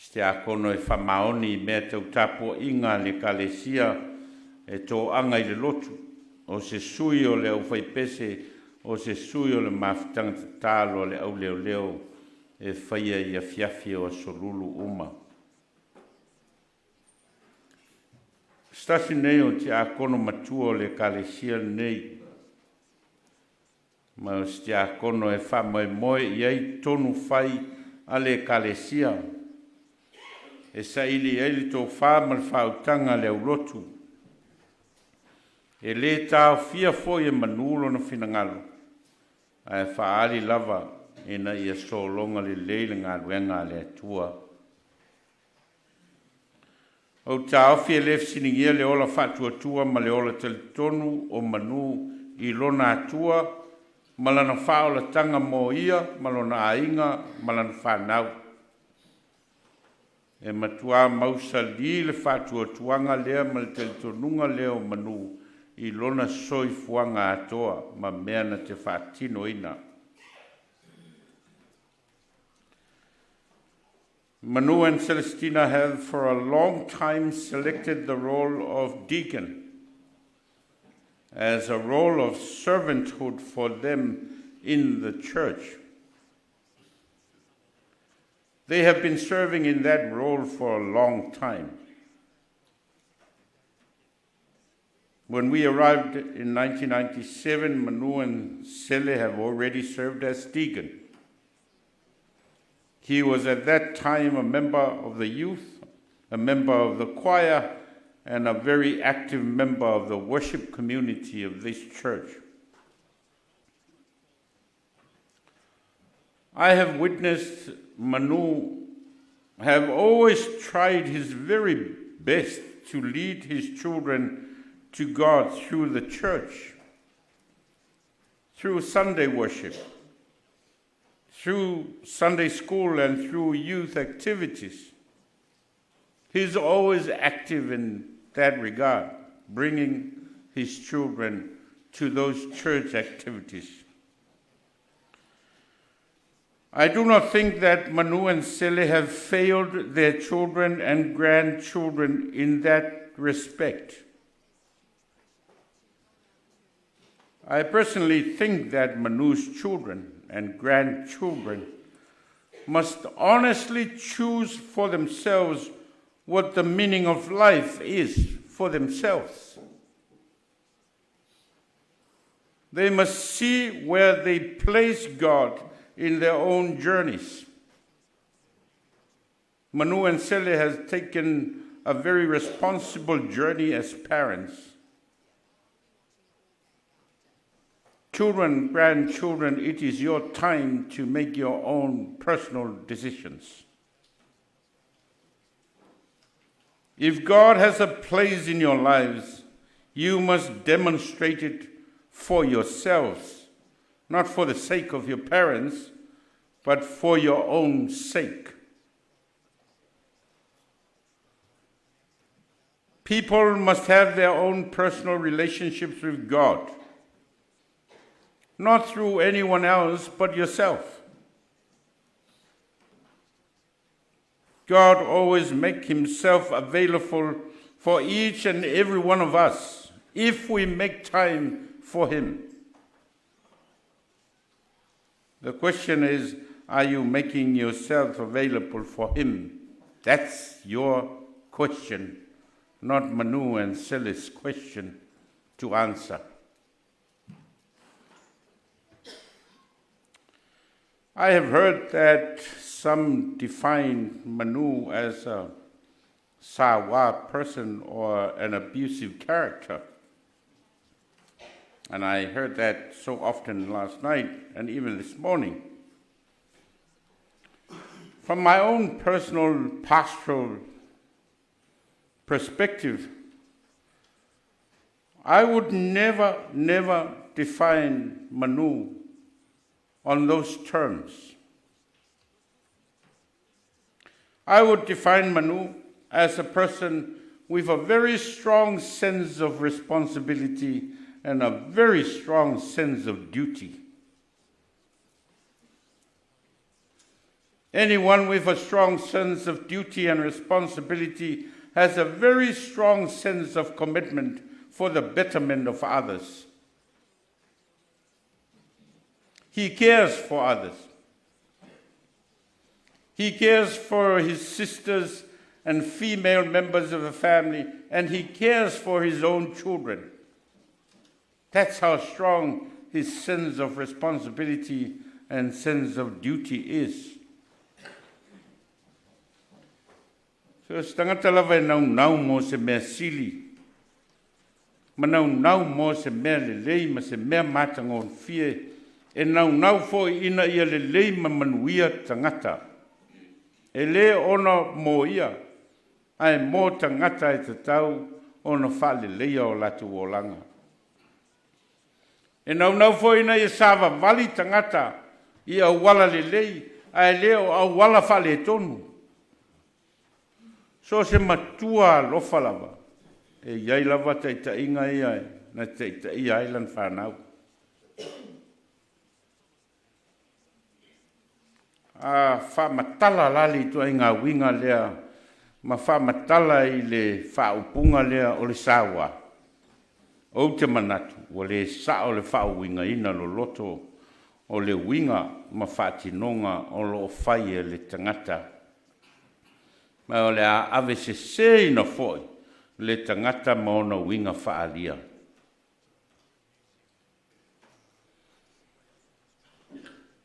Tiakono e whamaoni mea tau tapo inga le kalesia e tō anga i le lotu, o se sui o le au whaipese o se sui o le mawhitanga te tālo le au leo e whaia i a fiafia o solulu uma. Stasi nei o Tiakono matua o le kalesia nei. Ma o Tiakono e whamoe moe i ei tonu whai a le kalesia. E sa ili eili tō whamal whautanga le au lotu. E le tāo fia foi e manulo na whinangalo. Ai whaali lava e na ia solonga le leile ngā ruenga le atua. O tāo fia le fsiningia le ola whatuatua ma le ola teletonu o manu i lona atua ma lana whaola tanga mo ia ma lona ainga ma lana whanau. E matua mausa li le whatuatuanga lea ma le teletonunga leo manu i lona soifuanga atoa ma mea na te whaatino ina. Manu and Celestina have for a long time selected the role of deacon as a role of servanthood for them in the church. They have been serving in that role for a long time. When we arrived in 1997, Manu and Sele have already served as deacon. He was at that time a member of the youth, a member of the choir, and a very active member of the worship community of this church. I have witnessed Manu have always tried his very best to lead his children to God through the church, through Sunday worship, through Sunday school, and through youth activities. He's always active in that regard, bringing his children to those church activities. I do not think that Manu and Sele have failed their children and grandchildren in that respect. I personally think that Manu's children and grandchildren must honestly choose for themselves what the meaning of life is for themselves. They must see where they place God in their own journeys. Manu and Sele has taken a very responsible journey as parents. Children, grandchildren, it is your time to make your own personal decisions. If God has a place in your lives, you must demonstrate it for yourselves, not for the sake of your parents, but for your own sake. People must have their own personal relationships with God, not through anyone else but yourself. God always makes himself available for each and every one of us if we make time for him. The question is, are you making yourself available for him? That's your question, not Manu and Sele's question to answer. I have heard that some define Manu as a Sawa person or an abusive character. And I heard that so often last night and even this morning. From my own personal pastoral perspective, I would never define Manu on those terms. I would define Manu as a person with a very strong sense of responsibility and a very strong sense of duty. Anyone with a strong sense of duty and responsibility has a very strong sense of commitment for the betterment of others. He cares for others. He cares for his sisters and female members of the family, and he cares for his own children. That's how strong his sense of responsibility and sense of duty is. So, stangata lava e nau mo se mea sili. Ma nau mo se mea lelei, ma se mea matanga o fie. E nau fo ina ia lelei ma manuia tangata. E le ona mo ia, ai mo tangata e te tau, ona wha leleia o latu o langa. E nau fo ina ia sava vali tangata, ia wala lelei, ai leo au wala wha le tonu. So se matua lofa lava, e iai lava te ita inga ia, na te ita ia ailan whanau. Wha matala lali tua inga winga lea, ma wha matala i le wha upunga lea o le sawa. O te manatu, o le sa o le wha winga ina lo loto, o le winga ma wha tinonga o lo whai e le tangata. Ma o le ave se ina foi, le tangata ma ona winga wha alia.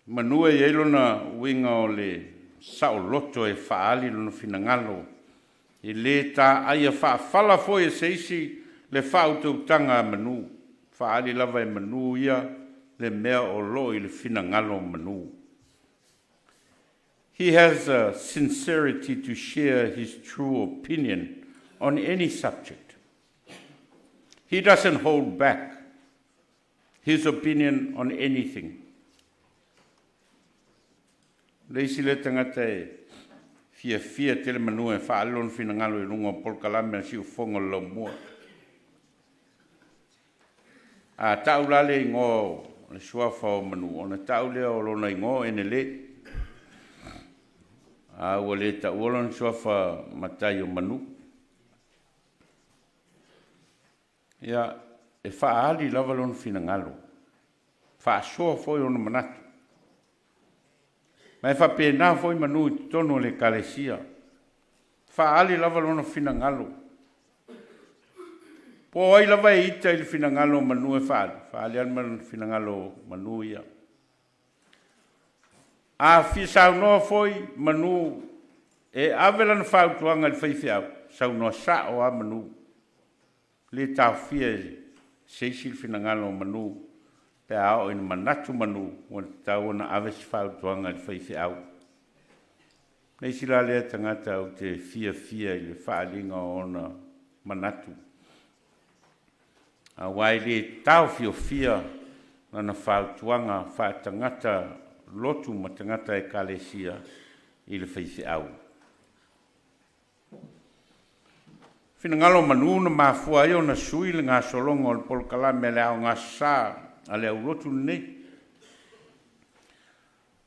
Manua i eilona winga o le sao loto e whaali lona finangalo. I le tā aia whaafala foi e seisi le whautautanga manu. Whaali lava e manu ia le mea o lo i le finangalo manu. He has a sincerity to share his true opinion on any subject. He doesn't hold back his opinion on anything. Leisi le tangata e fia tele manu e whaalon finangalo i runga polkalame a siu fonga lau mua. A taulale i ngō le suafa o manu, o na taule o lona i ngō enele. A ua le ta uolon suafa matai o manu. Ia e whaali lava lona finangalo. Whaasoa foi ona manatu. Mai whapena foi manu i tono le kalesia. Whaali lava lona finangalo. Po ai lava e ita i le finangalo manu e whaali. Whaali alma finangalo manu ia. A fisau noa foi manu e avelan whautuanga le whaiwhiau. Sau noa sa o a manu. Le tau fia seisil finangalo manu. Pe ao ina manatu manu. Wan tau ona aves whautuanga le whaiwhiau. Nei sila lea tangata o te fia i le whaalinga o ona manatu. A wai le tau fia na whautuanga whaatangata lotu matangata e kalesia i le whaiwhiau. Finangalo manu na mafua i o na sui le ngā solongo le polkalame le au ngā sā a le au lotu nei.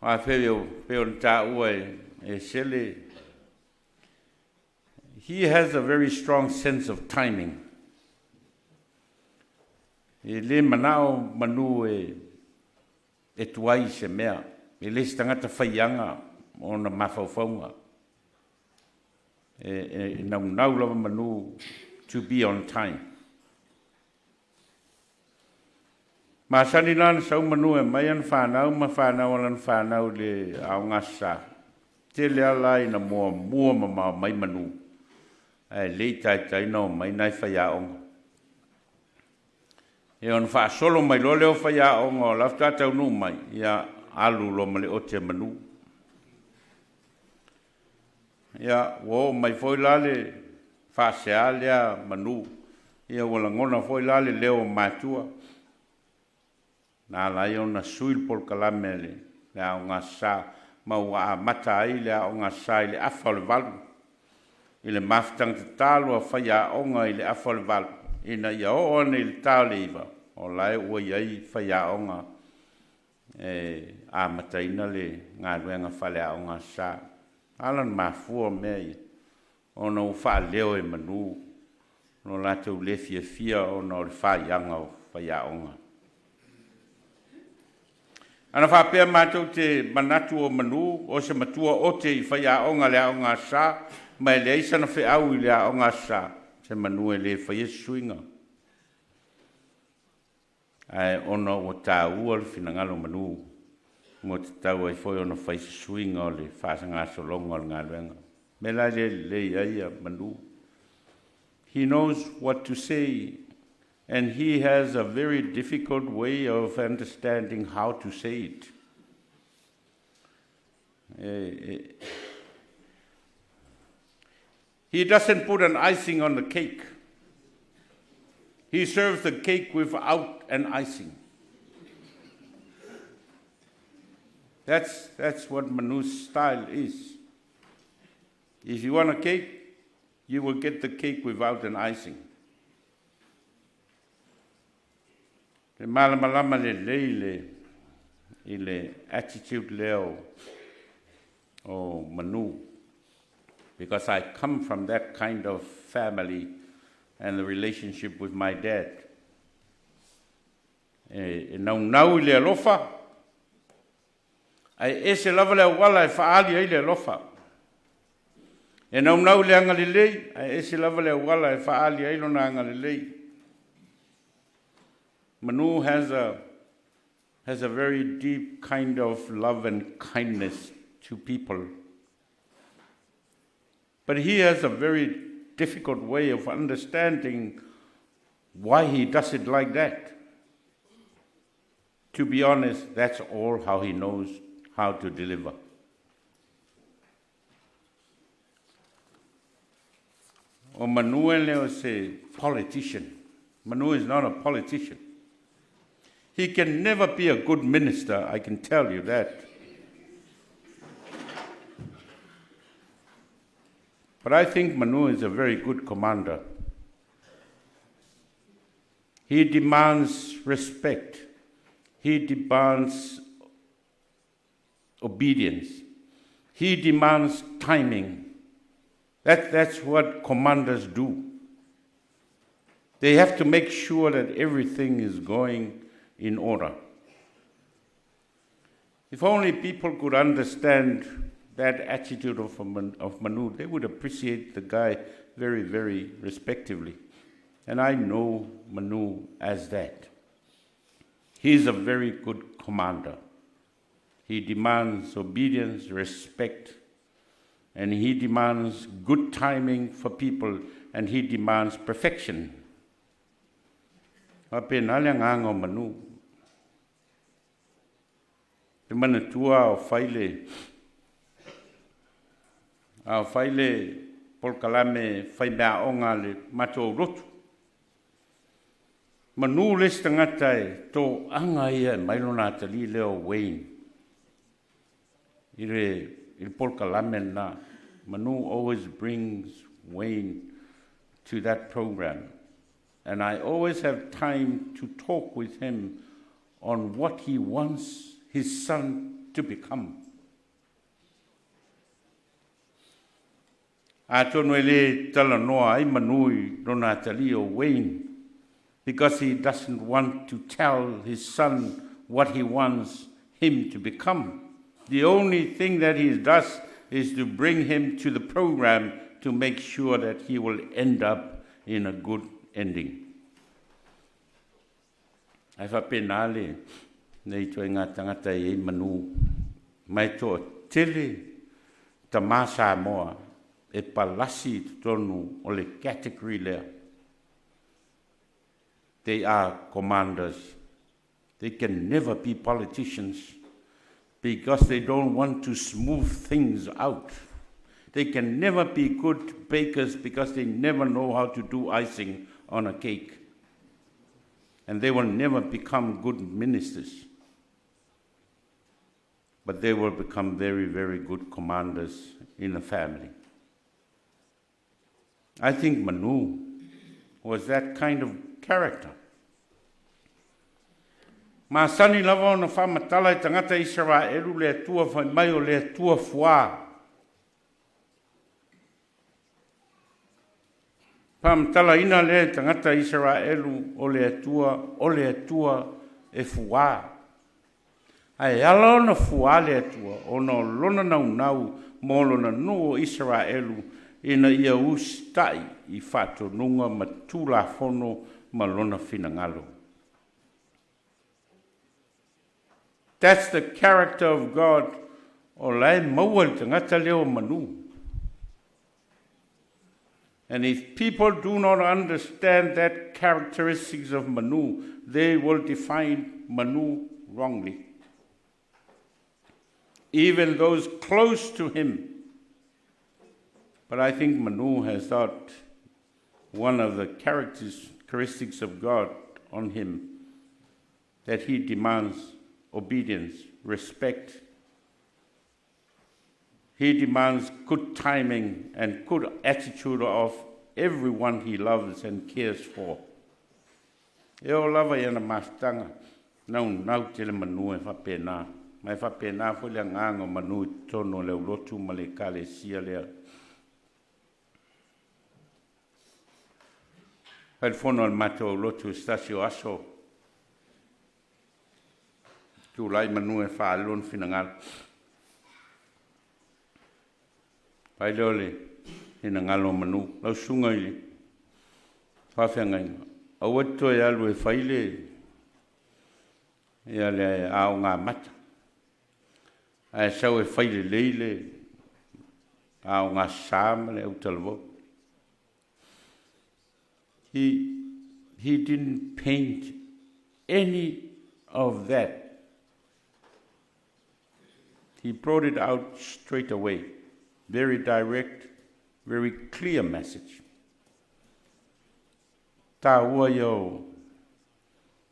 Wa peo na tā ua e sele. He has a very strong sense of timing. E le manao manu e tuai se mea. E le stangata whaianga o na mawhauwhaunga. E nau lava manu to be on time. Masani lana sau manu e mai an whanau, ma whanau alan whanau le au ngasa. Te lea lai na mua ma mai manu. E le tai no mai nai whaiaonga. E on wha solo mai lo leo whaiaonga o lafta tau nu mai. Ia alu lo male o te manu. Ia wo mai foi lale wha sea lea manu. Ia wala ngona foi lale leo matua. Nā lai o na suil pol kalame le au ngā sā. Mau a mata ai le au ngā sā i le afa le valu. I le maftang te tālu a whaiaonga i le afa le valu. Ina ia o ane i le tāle iwa. O lai ua iai whaiaonga. A mataina le ngā ruenga whale au ngā sā. Alan mafua mea ona u wha leo e manu. No lato le fia ona o le whaianga o whaiaonga. Ana whapea mātou te manatu o manu, o se matua o te i whaiaonga le au ngā sā, mai le eisana whi au i le au ngā sā, se manu e le whaiesuinga. Ai ona o tā ua le finangalo manu, mo te tau ai foi ona whaiesuinga o le whaasanga solonga o ngā luenga. Me lai le iaia manu. He knows what to say, and he has a very difficult way of understanding how to say it. He doesn't put an icing on the cake. He serves the cake without an icing. That's what Manu's style is. If you want a cake, you will get the cake without an icing. Le malamalama le leile i le attitude leo o Manu, because I come from that kind of family and the relationship with my dad. E nau i le alofa, ai ese lava le wala e whaali ai le alofa. E nau le anga le lei, ai ese lava le wala e whaali ai lona anga le lei. Manu has a very deep kind of love and kindness to people But he has a very difficult way of understanding why he does it like that. To be honest, that's all how he knows how to deliver. O Manu Enele was a politician. Manu is not a politician. He can never be a good minister, I can tell you that. But I think Manu is a very good commander. He demands respect. He demands obedience. He demands timing. That's what commanders do. They have to make sure that everything is going in order. If only people could understand that attitude of Manu, they would appreciate the guy very, very respectively. And I know Manu as that. He's a very good commander. He demands obedience, respect, and he demands good timing for people, and he demands perfection. Apenale ngango Manu. Te manatua o faile polkalame faimea onga le mato rotu. Manu les tangata to anga ia mailona tali leo Wayne. Il polkalame na. Manu always brings Wayne to that program. And I always have time to talk with him on what he wants his son to become. Atono ele talanoa ai Manui Donatali o Wayne, because he doesn't want to tell his son what he wants him to become. The only thing that he does is to bring him to the program to make sure that he will end up in a good ending. Ai whapenale, nei toi ngā tangata e Manu, mai toa tele ta masa moa e palasi tonu o le category lea. They are commanders. They can never be politicians because they don't want to smooth things out. They can never be good bakers because they never know how to do icing on a cake. And they will never become good ministers. But they will become very, very good commanders in a family. I think Manu was that kind of character. Ma sani lava ona whamatala I tangata Israelu le atua whai o le atua whua. Whamatala ina le tangata Israelu o le atua e whua. Ai ala ona whua le atua, ona lona nau mo lona no Israelu ina ia ustai I whatonunga matula fono ma lona finangalo. That's the character of God. O lai mawal tangata leo Manu. And if people do not understand that characteristics of Manu, they will define Manu wrongly. Even those close to him. But I think Manu has got one of the characteristics of God on him, that he demands obedience, respect. He demands good timing and good attitude of everyone he loves and cares for. Eo lava yana mastanga, nau tele Manu e whapena. Mai whapena fo le ngango Manu tono le ulotu ma le kale sia lea. Hai fono al mato ulotu stasio aso. Tu lai Manu e whaalon finangal. Pai leo le hina ngalo Manu. Lau sunga ili. Whawhianga inga. Awato e alu e whaile. Ia le ao ngā mata. Ai sau e whaile leile. au ngā sāma le utalavo. He didn't paint any of that. He brought it out straight away. Very direct, very clear message. Tā ua iau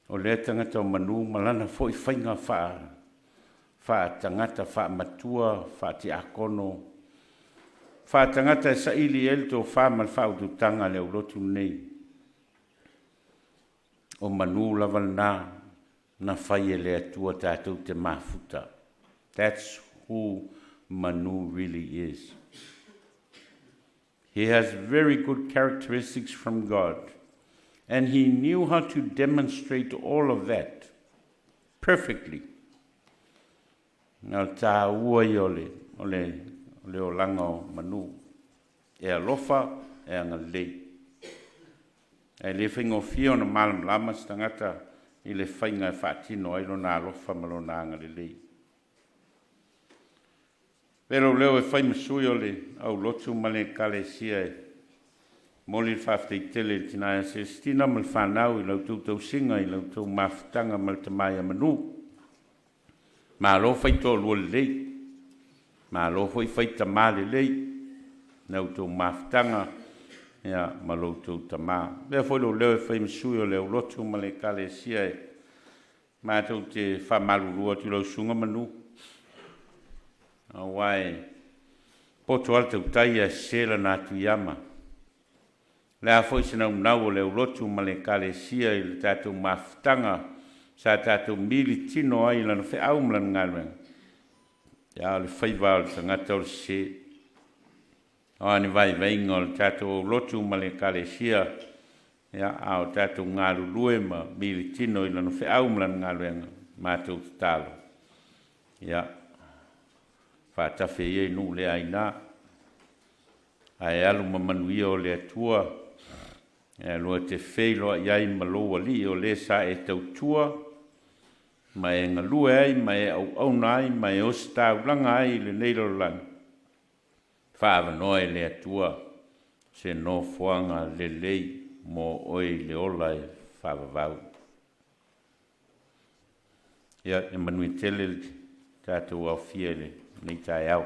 o le tangata o manu malana fo I whainga wha tangata wha matua, wha tiakono, wha tangata sa ili elto wha mal wha ututanga le urotu nei. O manu lava na whai le atua tātou te mafuta. That's who Manu really is. He has very good characteristics from God. And he knew how to demonstrate all of that perfectly. Ngā tā ua I ole o langa o Manu. E alofa e anga lei. E le whaingo fia o na malam lama stangata I le whainga e whaatino ai lona alofa malona anga le lei. Pero leo e whai masui o le au lotu male kale sia e moli whaaftei tele tina e se stina mal whanau I lau tūtau singa I lau tau mawhitanga mal te mai a Manu. Ma lo whai tō lua le lei. Ma lo whai ta mā le lei. Nau tau mawhitanga ia ma lo tau ta mā. Lea whai lo leo e whai masui o leo lotu male kale sia e ma tau te whamalu lua tu lau sunga Manu. Awai, poto alta utai a sela na tu yama. Lea foi sina unau le ulotu ma le kale sia I le tātou mawhitanga sa tātou mili tino ai lana whi au mlan ngalwen. Ia le whaiva o le tangata o le se. Oani vai vainga o le tātou ulotu ma le kale sia. Ia au tātou ngalu lue ma mili tino I lana whi au mlan ngalwen mātou talo. Ia. Whaatafe I nu le aina. Ai alu mamanuia o le atua. E loa te wheiloa iai maloa li o le sa e tautua. Ma e ngalue ai, ma e au nai, ma e ostau langa ai le neilo lang. Whaavanoa le atua. Se no fuanga le lei mo oi le ola e whaavavau. Ia e manui tele tātou au fiele. Nei tai au.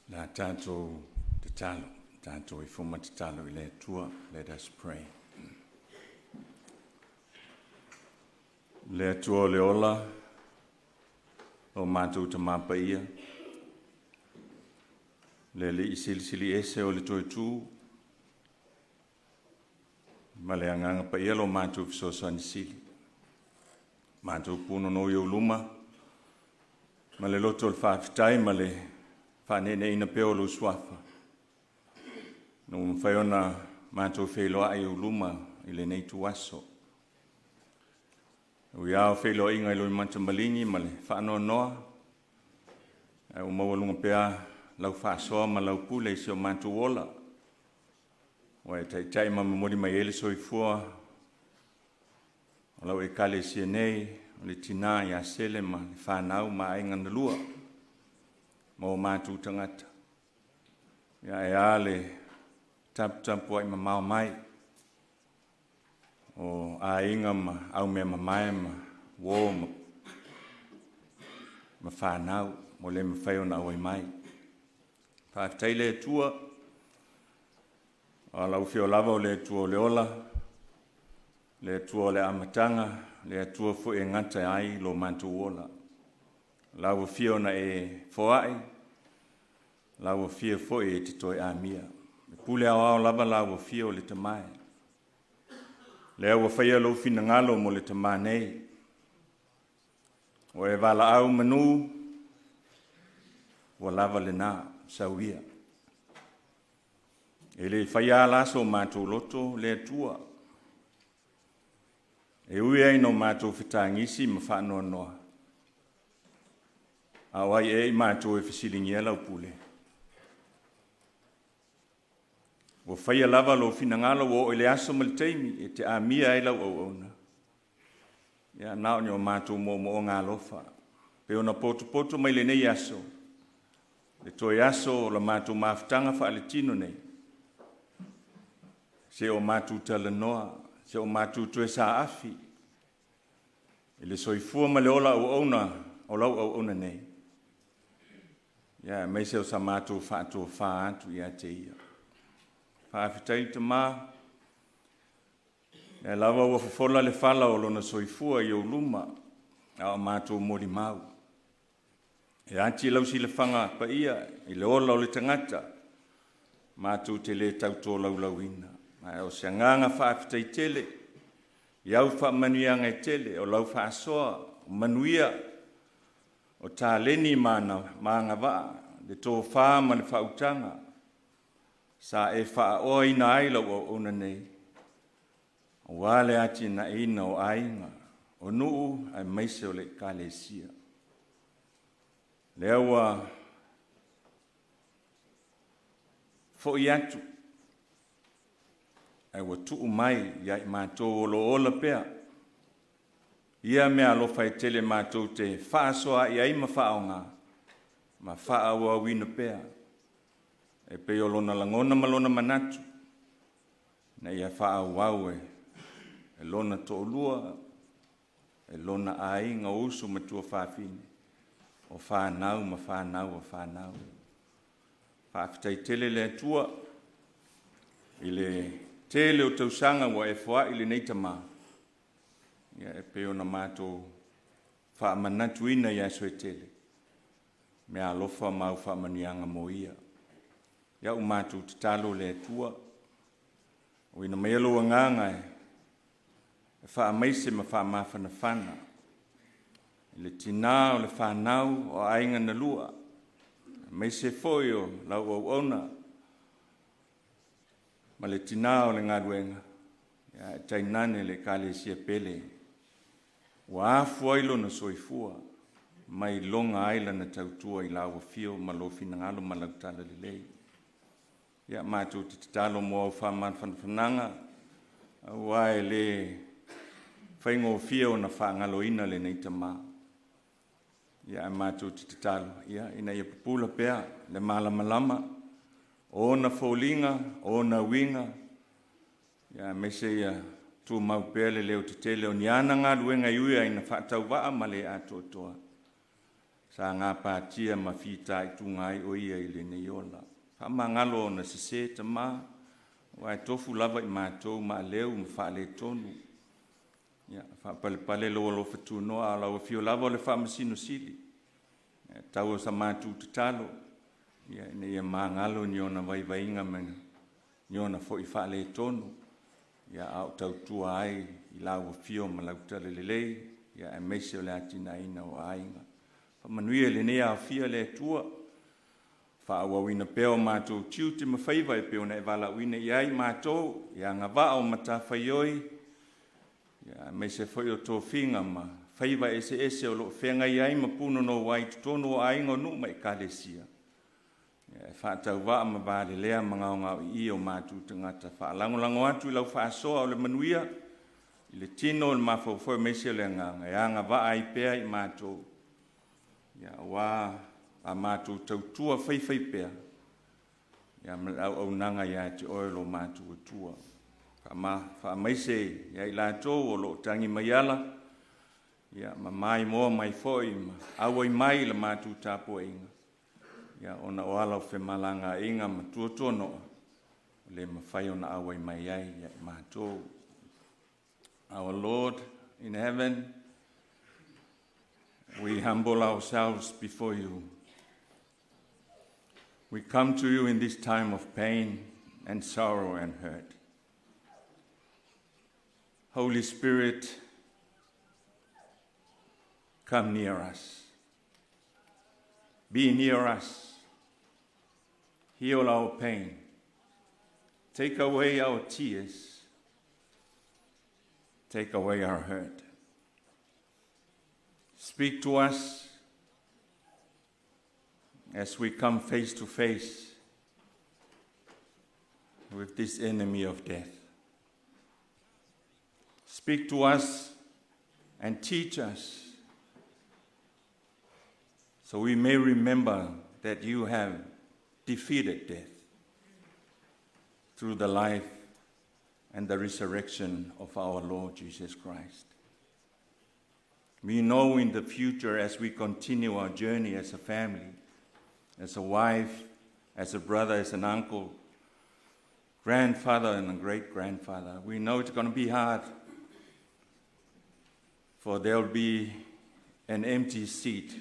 Nā tātou te talo, tātou I fuma te talo I le tua, let us pray. Le tua le ola, o mātou ta māpaia. Le li I sili ese o le toitu. Ma le anganga paia lo mātou fisosani sili. Mātou puno no I luma. Ma le loto le whaafitai ma le whanene ina peo lo swafa. No mwhaiona mātou whailoa I luma I le nei tu aso. Ui au whelo inga I loi manta malini ma le whaanoa noa. O mawalunga pea lau whaasoa ma lau pule I seo mantu ola. O e tai ma mamori mai ele soi fua. O lau e kale sia nei, o le tina I a sele ma le whanau ma ainga na lua. Ma o mantu tangata. Ia e a le tampu ai ma mau mai. O a inga ma au mea mamae ma wō ma whanau mo le ma whai ona oi mai. Whaafitai le tua o lau whio lava o le tua o le ola, le tua o le amatanga, le tua fu e ngata ai lo mantu ola. Lau whio na e foai, lau whio fo e te toi a mia. Pule au lava lau whio le tamai. Le au whaia lo fina ngalo mo le tamanei. O e wala au Manu, wa lava le nā, sauia. E le whaia laso mātou loto le tua. E ui ai no mātou whitangisi ma whanoa noa. Awai e mātou e whisilingia lau pule. Ua whaia lava lo finangalo o ele aso malteimi e te amia e lau au ona. Ia nao ni o mātou mo o ngā lofa. Pe ona poto mai le nei aso. Le toi aso o la mātou mafutanga wha ale tino nei. Se o mātou tala noa, se o mātou tue sa afi. Ele soifua ma le ola au ona, o lau au ona nei. Ia mai se o sa mātou whaatua wha atu ia te ia. Whaafitai te mā. Ia lawa ua whafola le whala o lona soifua i o luma, a o mātou mori mau. E ati lau si le whanga pa ia, i le ola o le tangata, mātou te le tauto lau ina. Mai o se nganga whaafitai tele, i au whaamanuianga e tele, o lau whaasoa, o manuia, o tā leni mana, maanga waa, le tō whaama le whautanga, sa e wha oa ina aila o ona nei. O wale ati na ina o ainga, o nuu ai maise o le kalesia. Lea ua fo i atu, ai ua tuu mai ia i mātou olo ola pea. Ia mea alofa e tele mātou te whaasoa i aima whaonga, ma wha ua wina pea. E pe o lona langona malona manatu, na ia wha wau e lona to lua, e lona ainga usu matua whawhine, o whanau ma whanau o whanau. Whaafitai tele le atua, i le tele o tausanga wa e wha i le neitama. Ia e pe o na mātou whaamanatu ina ia soe tele. Mea alofa mau whaamanianga mo ia. Ia u mātou te talo le atua, o ina mai alo nganga e wha maise ma wha mawhana whana. I le tina o le whanau o ainga na lua. Maise foi o lau au ona. Ma le tina o le ngaruenga. Ia e tainane le kale sia pele. Wa afu ailo na soifua. Mai longa aila na tautua i lawa fio ma lo finangalo ma lautala le lei. Ia mātou te talo mo au whamanwhananga. Wa e le whaingo fio na whangalo ina le neita mā. Ia mātou te talo. Ia ina ia pupula pea le malamalama. O na fōlinga, o na winga. Ia mese ia tu mau pea le leo te tele o ni ana ngā ruenga iuia ina whaatau waa ma le atotoa. Sa ngā pātia ma whita i tungai o ia i le neiola. Wha ngalo na sese ta mā. Wai tofu lava i mātou ma leo ma wha le tonu. Ia, wha pale lo whatu noa a lau fio lava o le wha masino sili. Tau o sa mātou te talo. Ia, ina ia mā ngalo ni ona vai mena. Ni ona fo i wha le tonu. Ia, au tau tua ai i lau fio ma lau tale lelei. Ia, e meise o le atina ina o ainga. Wha manuia le nea a fia le tua. Wha awa wina peo mātou tiu te mawhaiva e peo na e wala wina i ai mātou. Ia ngā wā o mata whaioi. Ia meise whai o tō whinga ma. Whaiva ese o lo whenga i ai ma puno no wai tutono o aingo nu mai kalesia. Ia whaatau wā ma vāle lea mga o ngau i o mātou te ngata. Wha lango atu i lau whaasoa o le manuia. I le tino o le mawhau meise o le nganga. Ia ngā wā ai pea i mātou. Ia wā a mātou tautua whai pea. Ia au nanga ia te oelo mātou atua. Wha maise ia i lātou o lo tangi mai ala. Ia ma mai moa mai foi ma awai mai la mātou tāpua inga. Ia ona o ala o whemalanga inga ma tuatono. Le ma whai ona awai mai ai ia i mātou. Our Lord in heaven, we humble ourselves before you. We come to you in this time of pain and sorrow and hurt. Holy Spirit, come near us. Be near us. Heal our pain. Take away our tears. Take away our hurt. Speak to us as we come face to face with this enemy of death. Speak to us and teach us so we may remember that you have defeated death through the life and the resurrection of our Lord Jesus Christ. We know in the future, as we continue our journey as a family, as a wife, as a brother, as an uncle, grandfather and a great-grandfather, we know it's going to be hard, for there will be an empty seat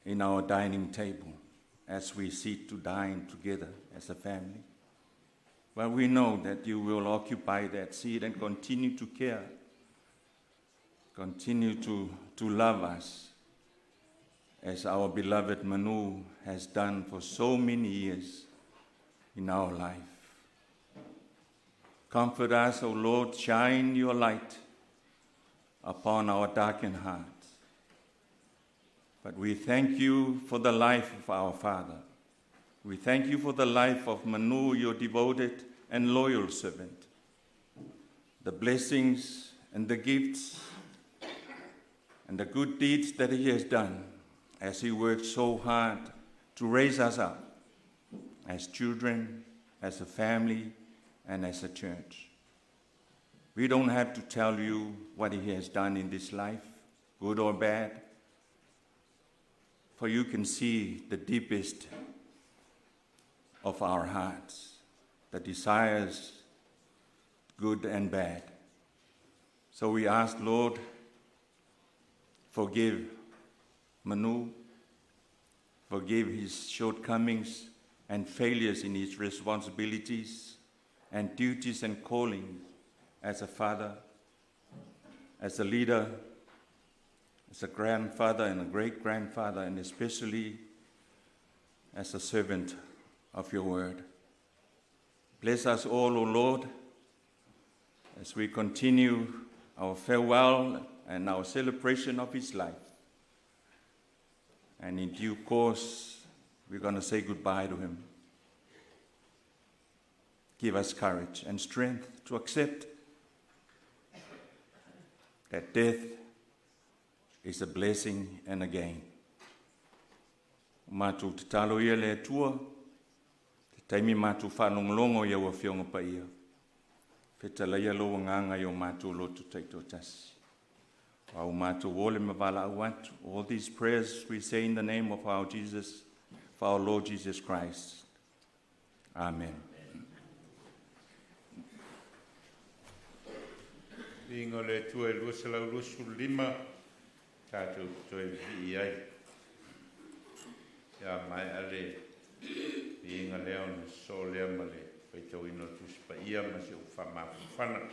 in our dining table as we sit to dine together as a family. But we know that you will occupy that seat and continue to care, continue to love us, as our beloved Manu has done for so many years in our life. Comfort us, O Lord, shine your light upon our darkened hearts. But we thank you for the life of our father. We thank you for the life of Manu, your devoted and loyal servant. The blessings and the gifts and the good deeds that he has done as he worked so hard to raise us up as children, as a family, and as a church. We don't have to tell you what he has done in this life, good or bad, for you can see the deepest of our hearts, the desires, good and bad. So we ask, Lord, forgive Manu, forgive his shortcomings and failures in his responsibilities and duties and calling as a father, as a leader, as a grandfather and a great-grandfather, and especially as a servant of your word. Bless us all, O Lord, as we continue our farewell and our celebration of his life. And in due course, we're going to say goodbye to him. Give us courage and strength to accept that death is a blessing and a gain. Mātou te talo ia le atua, te taimi mātou whanonglongo ia wa whionga pa ia. Whetala ia lo nganga i o mātou lotu taito tasi. Au mātou wole mawala au atu. All these prayers we say in the name of our Jesus, of our Lord Jesus Christ. Amen. Ingo le tue lusa lau lusu lima, tātou toi vi ai. Ia mai ale, inga leo na so lea male, pai tau ino tuspa ia ma se ufa mafufana.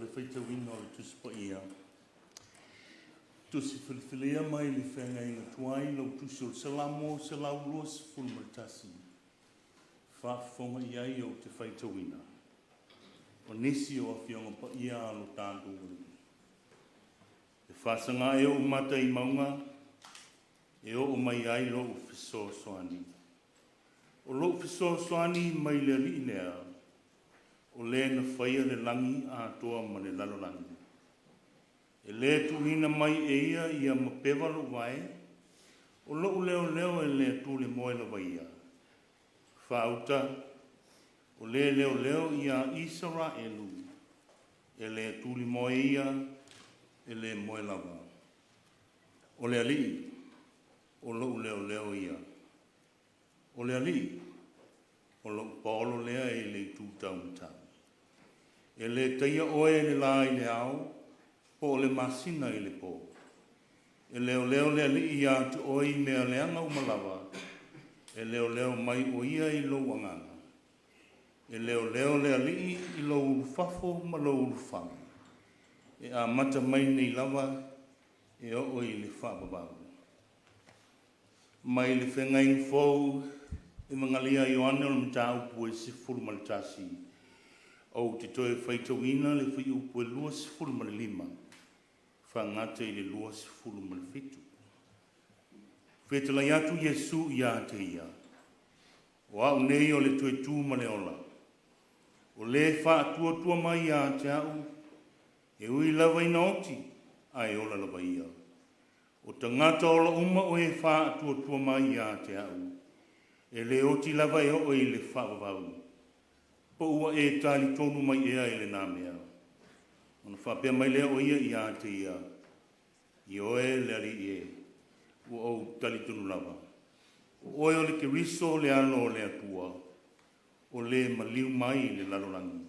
le whaitawina o le tusi pa ia. Tusi whilewhilea mai le whenga inga tuai lau tusi o le salamo se lau lua se fulmaritasi. Whaafonga iai o te whaitawina. O nisi o a whionga pa ia alo tāntu uri. E whasanga e o mata i maunga, e o mai ai lo o whiso soani. O lo whiso soani mai le li nea, o le na whaia le langi a toa ma le lalolangi. E le tuhina mai e ia mapewa lo vai, o lo leo leo e le tu le moe la vaia. Whauta, o le leo leo ia Israelu, e le tu le moe ia, e le moe lava. O le ali, o lo leo leo ia. O le ali, o lo paolo lea e le tūtau tau. E le taia oe le la i le au, po le masina i le po. E leo leo le ali ia te oi mea leanga umalawa, e leo leo mai o ia i lo wanganga. E leo leo le ali i lo ulufafo ma lo ulufamu. E a mata mai nei lava, e o i le whaababau. Mai le whengain fōu, e mangalia Ioane o le mtau pue se fulmalitasi. O te toe whaitawina le whi upue lua se fulmalilima. Whangata i le lua se fulmalifitu. Whetalai atu Yesu ia te ia. O au nei o le tue tū ma le ola. O le whaatua tua mai ia te au. E ui lava ina oti, ai ola lava ia. O tangata ola uma o e whaatua tua mai ia te au. E le oti lava e o i le whaavavau. Po ua e tali tonu mai ea i le nāmea. Ona whapea mai lea o ia i a te ia. I oe le ari e. Ua au tali tonu lava. O oe o le ke riso le ano o le atua. O le maliu mai le lalolangi.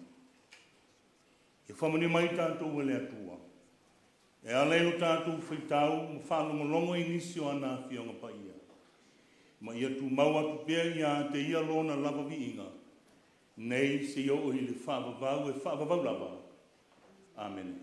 E whamani mai tātou e le atua. E alelo tātou whaitau. Ma whanongolongo i nisi o ana whionga pa ia. Ma ia tu mau atu pēr ia te ia lona lava vi inga. Nei se o i le whaavavau e whaavavau lava. Amen.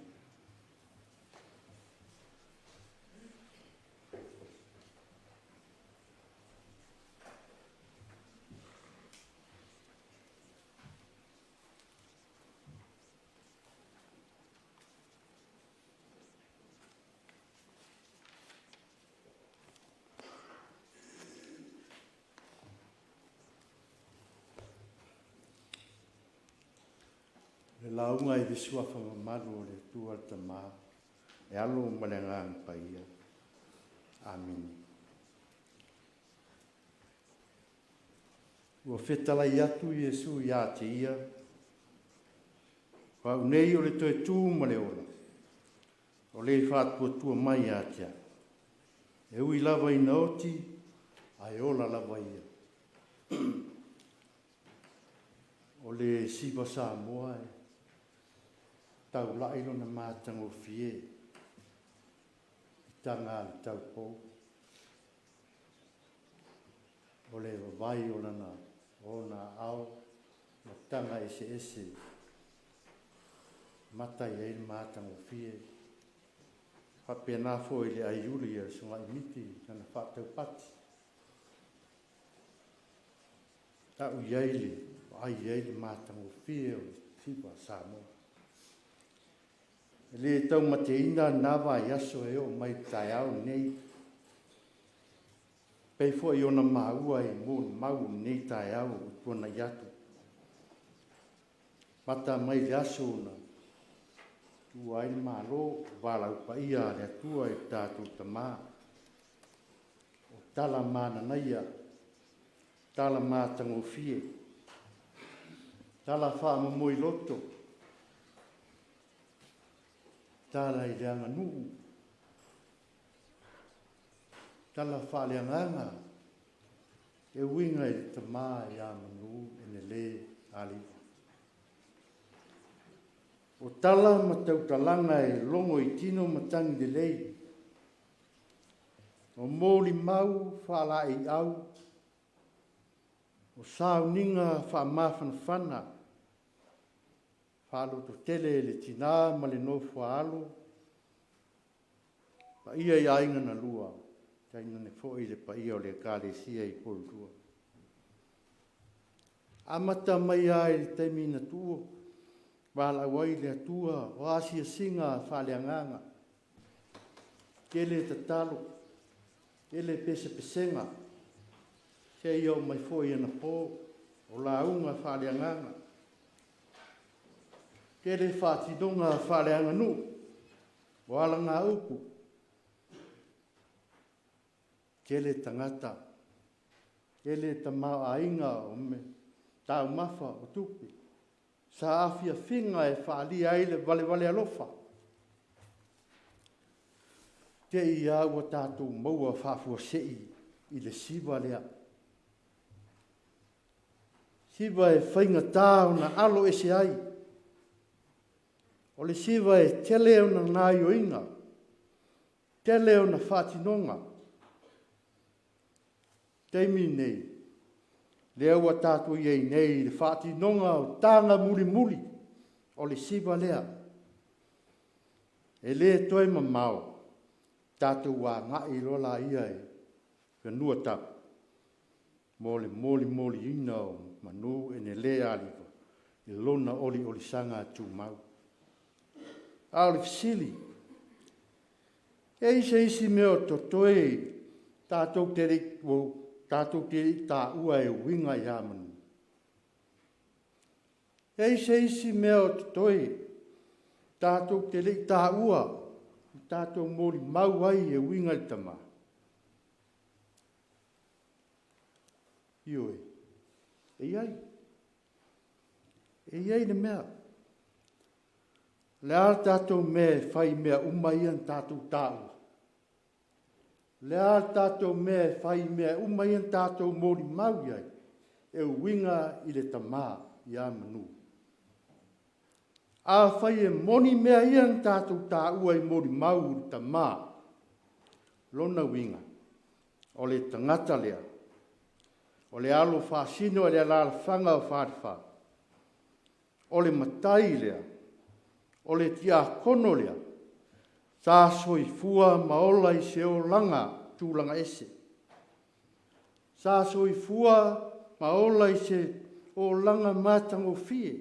Le launga i visua whamamaru o le tua te maa. E alo malenga pa ia. Amen. Ua whetala i atu Iesu i a te ia. Wa unei o le toe tū ma le ola. O le whātua tua mai a tea. E ui lava i naoti, ai ola lava ia. O le siva sa moa e. Tau lailo na mātango fie. I tanga ali tau pou. O le wawai o lana o na ao. Na tanga ese ese. Matai e il mātango fie. Whapea nā fo i le aiuri e sunga i miti. Nana whātau pati. Tau iaili. Ai iaili mātango fie o siva sa moa. Le tau mateina nawa yaso e o mai tai au nei. Pei fo i ona maua e mo mau nei tai au tona yatu. Mata mai yaso na. Tu ai malo wala upa ia le tua e tatu tama. O tala mana naia. Tala mātango fie. Tala wha mamoi loto. Tala i leanga nuu. Tala whaaleanganga. E winga i te maa i a Manu Enele Aliva. O tala matautalanga e longo i tino matangi de lei. O mōli mau whaala i au. O Sauniga wha mawhanawhana. whalo to tele le tina ma le no whalo. Pa ia i ainga na lua. Taina ne fōi le pa ia o le kāle sia i Porirua. Amata mai ai le taimi na tua. Wala wai le atua. O asia singa whale anganga. Kele tatalo. Kele pese pesenga. Se iau mai fōi ana pō. O la unga whale anganga. Kele whātidonga whale anganu. Wala ngā upu. Kele tangata. Kele tamau ainga o me. Tau mafa o tupi. Sa afia finga e whaali aile vale vale alofa. Te ia ua tātou maua whafua sei i le siva lea. Siva e whainga tāo na alo ese ai. O le siva e teleo na nāio inga. Teleo na whātinonga. Teimi nei. Lea ua tātou iei nei le whātinonga o tānga muli muli. O le siva lea. E le toi mamau. Tātou wā ngai rola ia e. Whanua tapu. Moli ina o Manu Enele Aliva. I lona oli sanga tū mau. Au le fisili. E isi meo totoe. Tātou tere tā ua e winga i amanu. E isi meo totoe. Tātou tere tā ua. Tātou mori mau ai e winga i tama. Ioe. E iai le mea. Le ala tātou me whai mea umaian tātou tāu. Le ala tātou me whai mea umaian tātou mori mau iai. E winga i le tama i a manu. A whai e moni mea ian tātou tāua i mori mau i tama. Lona winga. O le tangata lea. O le alo whāsino e le ala whanga o whāriwha. O le matai lea. O le tiakono lea. Tā soi fua maola i se o langa, tūlanga ese. Tā soi fua maola i se o langa mātango fie.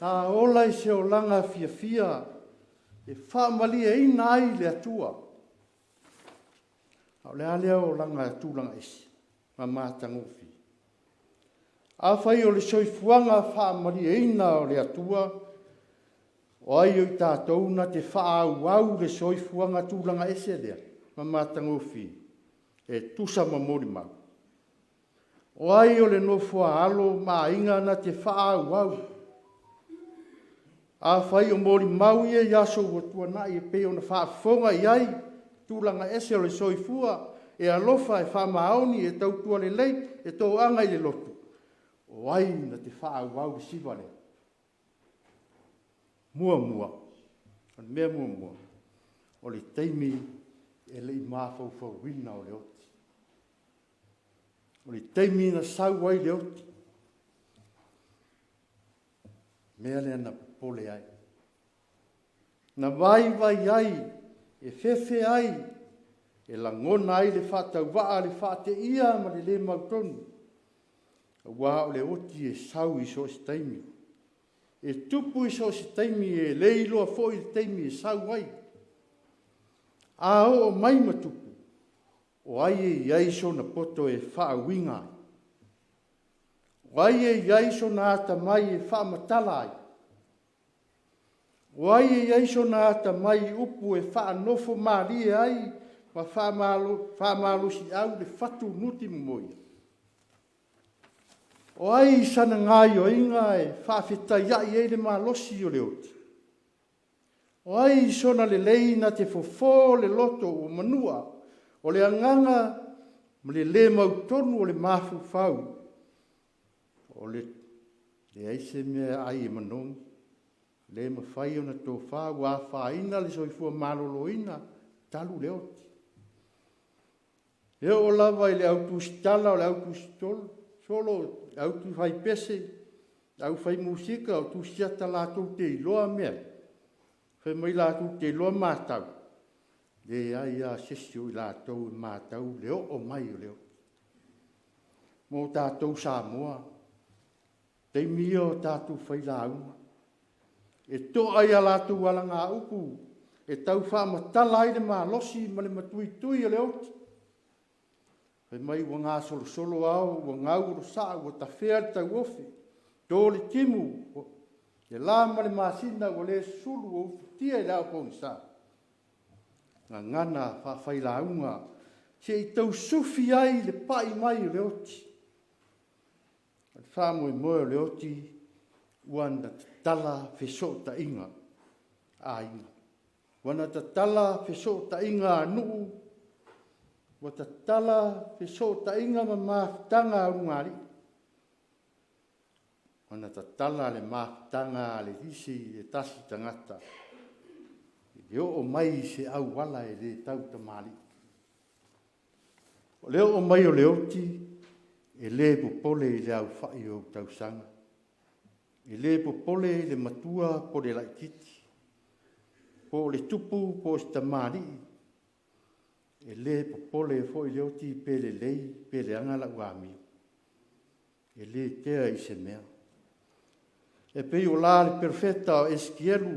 Tā ola i se o langa fia. E whaamali e ina ai le atua. Au le alea o langa tūlanga ese. Ma mātango fie. A whai o le soifuanga whaamali e ina o le atua. O ai o tātou na te whaau le soifuanga tūlanga ese lea. Ma mātango fie. E tusa mamori mau. O ai o le nofua alo ma inga na te whaau. A whai o mori mau ia yaso o tua na i peo na whaafonga iai. Tūlanga ese o le soifua. E alofa e whaamaoni e tautua le lei. E tau anga i le lotu. O ai na te whaau le siva lea. Mua. O mea mua. O le teimi e le i māwhau wina o le oti. O le teimi na sau ai le oti. Mea lea na pole ai. Na vai ai, e fefe ai, e langona ai le whātau waa le whāte ia ma le mautonu. Wā o le oti e sau i so si teimi. E tupu i so si teimi e leiloa fo i teimi e sau ai. A o mai matupu. O ai e iaiso na poto e wha winga. O ai e iaiso na ata mai e wha matala ai. O ai e iaiso na ata mai upu e wha nofo maari ai. Ma wha malo si au le fatu nuti moia. O ai sana ngai o inga e whawhita iai e le malosi o le oti. O ai sona le leina te fofo le loto o manua. O le anganga ma le mautonu o le mafu fau. O le aise mea ai e manong. Le mawhai o na tō wha wā whaina le soifua maloloina talu le oti. E o lava i le autu stala o le autu stolo. Solo autu hai pese, Au fai musika o tu siata lātou te iloa mea. Fai mai lātou te iloa mātau. Le ai a sesio i lātou mātau leo o mai o leo. Mō tātou Samoa. Te mia o tātou fai launga. E to ai a lātou wala ngā upu. E tau whaamatala ai le mālosi ma le matui tui o le oti. Fai mai ua ngā solo solo au, ua ngau ro saa, ua ta whea le tau ofi. Tō le timu, e lā ma le māsina ua le sulu o utia i lau pōni saa. Ngā ngana whawhai launga, se i tau sufi ai le pai mai o le oti. Whamoe moe o le oti, uana tala wheso ta inga a inga. Wana ta tala wheso ta inga a nuu, wa ta tala wheso ta inga ma mātanga a rungari. Wana ta tala le mātanga a le hisi e tasi tangata. Leo o mai se au wala e le tau tamali. O leo o mai o le oti, e le popole i le au whai o tau sanga. E le popole le matua po le laikiti. Po le tupu po sta mari. E le popole fo i le oti pe le lei, pe le angala uami. E le tea i se mea. E pe o la le perfetta o eskielu,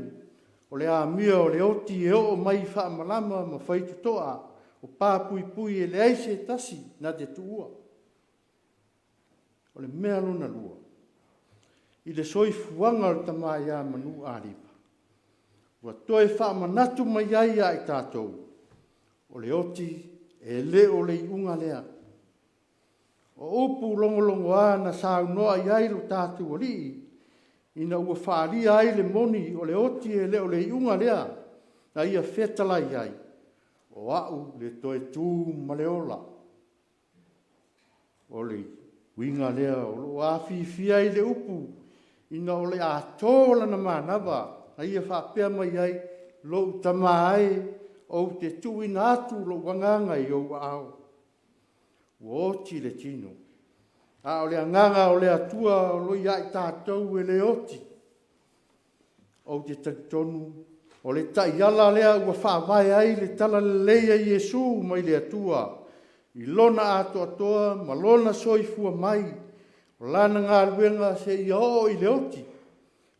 o le amia o le oti e o mai wha malama ma whai tutoa, o pāpui pui e le aise tasi na te tuua. O le mea luna lua. I le soifuanga o tamai a Manu Enele Aliva. Ua toe wha manatu mai ai a i tātou. O le oti e le o le iunga lea. O upu longolongo a na saunoa i ai lo tātou o lii. Ina ua whaaria ai le moni o le oti e le o le iunga lea. Na ia whetala i ai. O au le toe tū maleola. O le winga lea o lo awhiwhia i le upu. Ina o le a tōla na mānawa, na ia whapea mai ai, lo tamai, o te tuina atu lo wanganga i o au. O oti le tino. A o le anganga o le atua, o lo iai tātou e le oti. O te taktonu, o le taiala lea ua whawai ai le tala leia Iesu mai le atua. I lona ato atoa, ma lona soifua mai, o lana ngā ruenga se i o i le oti,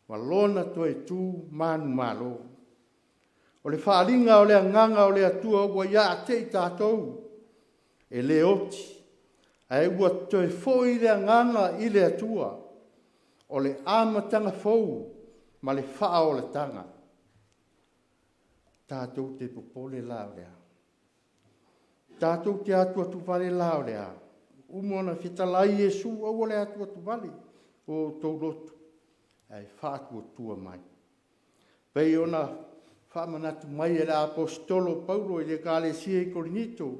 ma lona toe tū manu malo. O le whaalinga o le anganga o le atua ua ia te i tātou, e le oti, e ua toe fōi le anganga i le atua, o le amatanga fōu, ma le wha o le tanga. Tātou te popole lao lea. Tātou te atua tu vale lao lea. Umona whitalai Iesu au le atua tu vale o tau rotu. Ai whātua tua mai. Pei ona whamanatu mai e le apostolo Paulo i le kālesia i Korinito.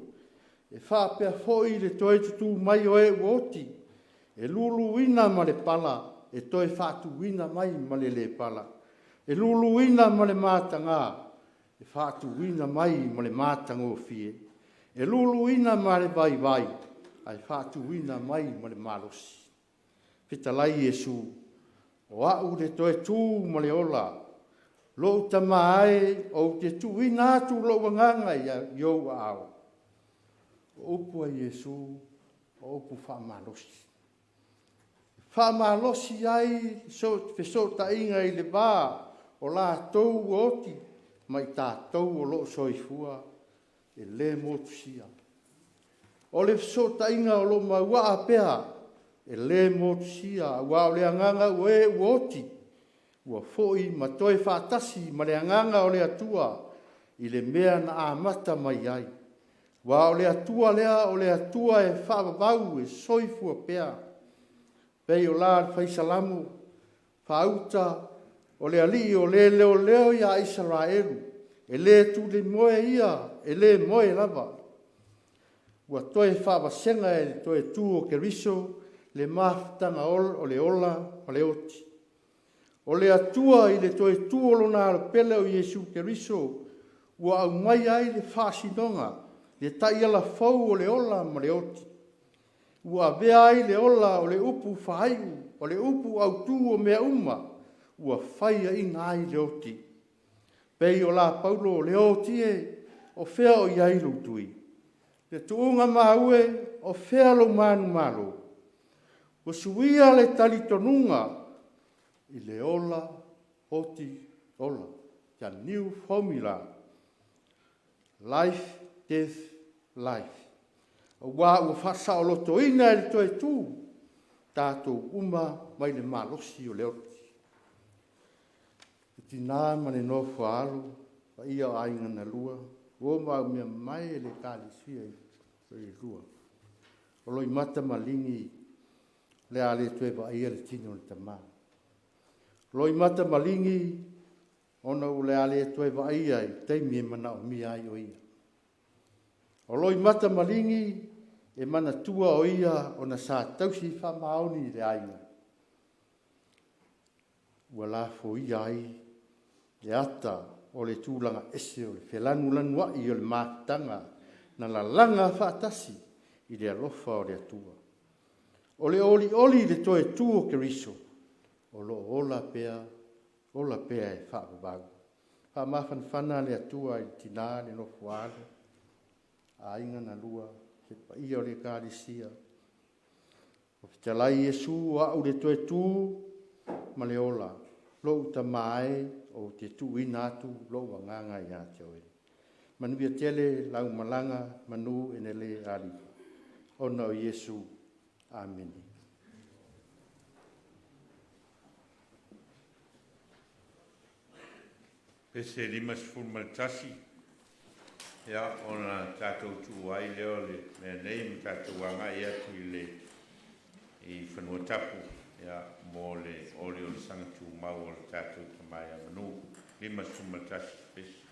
E whāpea foi le toe tutu mai o e uoti. E lulu ina ma le pala. E toe whātu ina mai ma le pala. E lulu ina ma le mātanga. E whātu ina mai ma le mātanga o fie. E lulu ina ma le vai vai. Ai whātu ina mai ma le malosi. Whitalai Iesu. O au le toe tū ma le ola. Lo tamai o te tū ina atu lo wanganga i au au. O upu a Iesu. O upu whamalosi. Whamalosi ai fesota inga i le bā. O la tau oti. Mai tātou o lo soifua. E le motusia. O le fesota inga o lo maua a pea. E le motusia. Ua o le anganga ue uoti. Ua foi ma toe whātasi ma le anganga o le atua. I le mea na amata mai ai. Ua o le atua lea o le atua e whaavavau e soifua pea. Pei o la whaisalamu. Whauta o le ali o le leo leo ia Israelu. E le tu le moe ia. E le moe lava. Ua toe whaavasenga e toe tū o Keriso. Le maftanga o le ola o le oti. O le atua i le toe tū o lona pele o Iesu Keriso. Ua au mai ai le whaasinonga. Le taiala fau o le ola ma le oti. Ua vea ai le ola o le upu whaiu. o le upu au tū o mea uma, ua whaia i ngai le oti. Pei o la paulo le oti e, o whea o iai tui. Le tuunga maue, o whea lo manu malo. O suia le talitonunga, i le ola, oti, ola. Kia new formula. Life, death, life. O wā ua whasa o loto ina e le toe tū. Tātou uma mai le malosi o le oti. E tina mane no whaalo, pa ia o ainga na lua. O mau mea mai e le kālisia i lua. O loi mata malingi le ale toe pa ia le tino le tamā. Loi mata malingi ona u le ale toe pa ia i teimi e mana o mi ai o ia. O loi mata malingi e mana tua o ia o na sa tausi wha maoni le ainga. Ua la fo ia ai le ata o le tūlanga ese o le whelanu lanua i o le mātanga na la langa whaatasi i le alofa o le atua. O le oli le toe tuo ke riso o lo ola pea e whaapabau. Wha mawhanwhana le atua i tina le no fuale a inga na lua se pa ia o le kārisia. O fitalai Jesu a u le toe tū ma le ola. Lo uta mai o te tu inatu lo wanganga i ate oe. Manu ia tele lau malanga Manu Enele Aliva. Ona o Yesu. Amen. Pese lima sfulmaltasi. Ia, ona tātou tu ai leo le mea nei ma tātou wanga ia tu i whanua tapu. Ia, mō le ole o le sangatu mau o le tātou tamai a Manu. Lima sfulmaltasi pese.